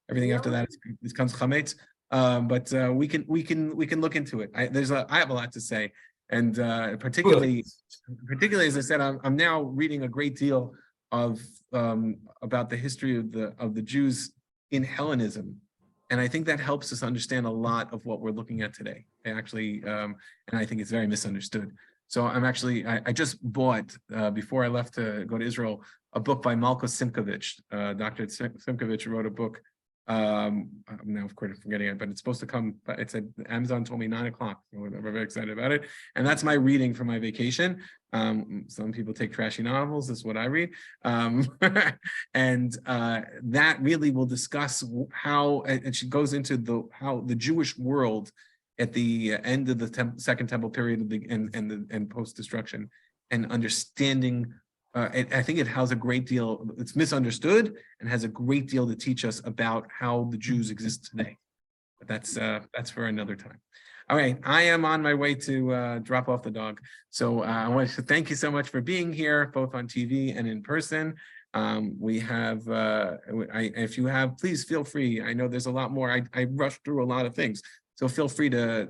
everything after that is comes chametz. But we can look into it. I have a lot to say, and particularly as I said, I'm now reading a great deal of about the history of the Jews in Hellenism. And I think that helps us understand a lot of what we're looking at today. Actually, and I think it's very misunderstood. So I'm actually, I just bought, before I left to go to Israel, a book by Malko Simkovich. Dr. Simkovich wrote a book. I'm now of course forgetting it, but it's supposed to come, but it's at Amazon told me 9 o'clock. So I'm very excited about it. And that's my reading for my vacation. Some people take trashy novels, this is what I read. And that really will discuss how, and she goes into how the Jewish world at the end of the Second Temple period of the and post-destruction, and understanding. I think it has a great deal. It's misunderstood and has a great deal to teach us about how the Jews exist today. But that's for another time. All right, I am on my way to drop off the dog. So I want to thank you so much for being here, both on TV and in person. We have, if you have, please feel free. I know there's a lot more. I rushed through a lot of things. So feel free to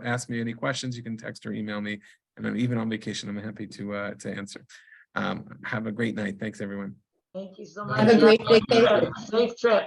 ask me any questions. You can text or email me. And I'm even on vacation. I'm happy to answer. Have a great night. Thanks, everyone. Thank you so much. Have a great vacation. Safe trip.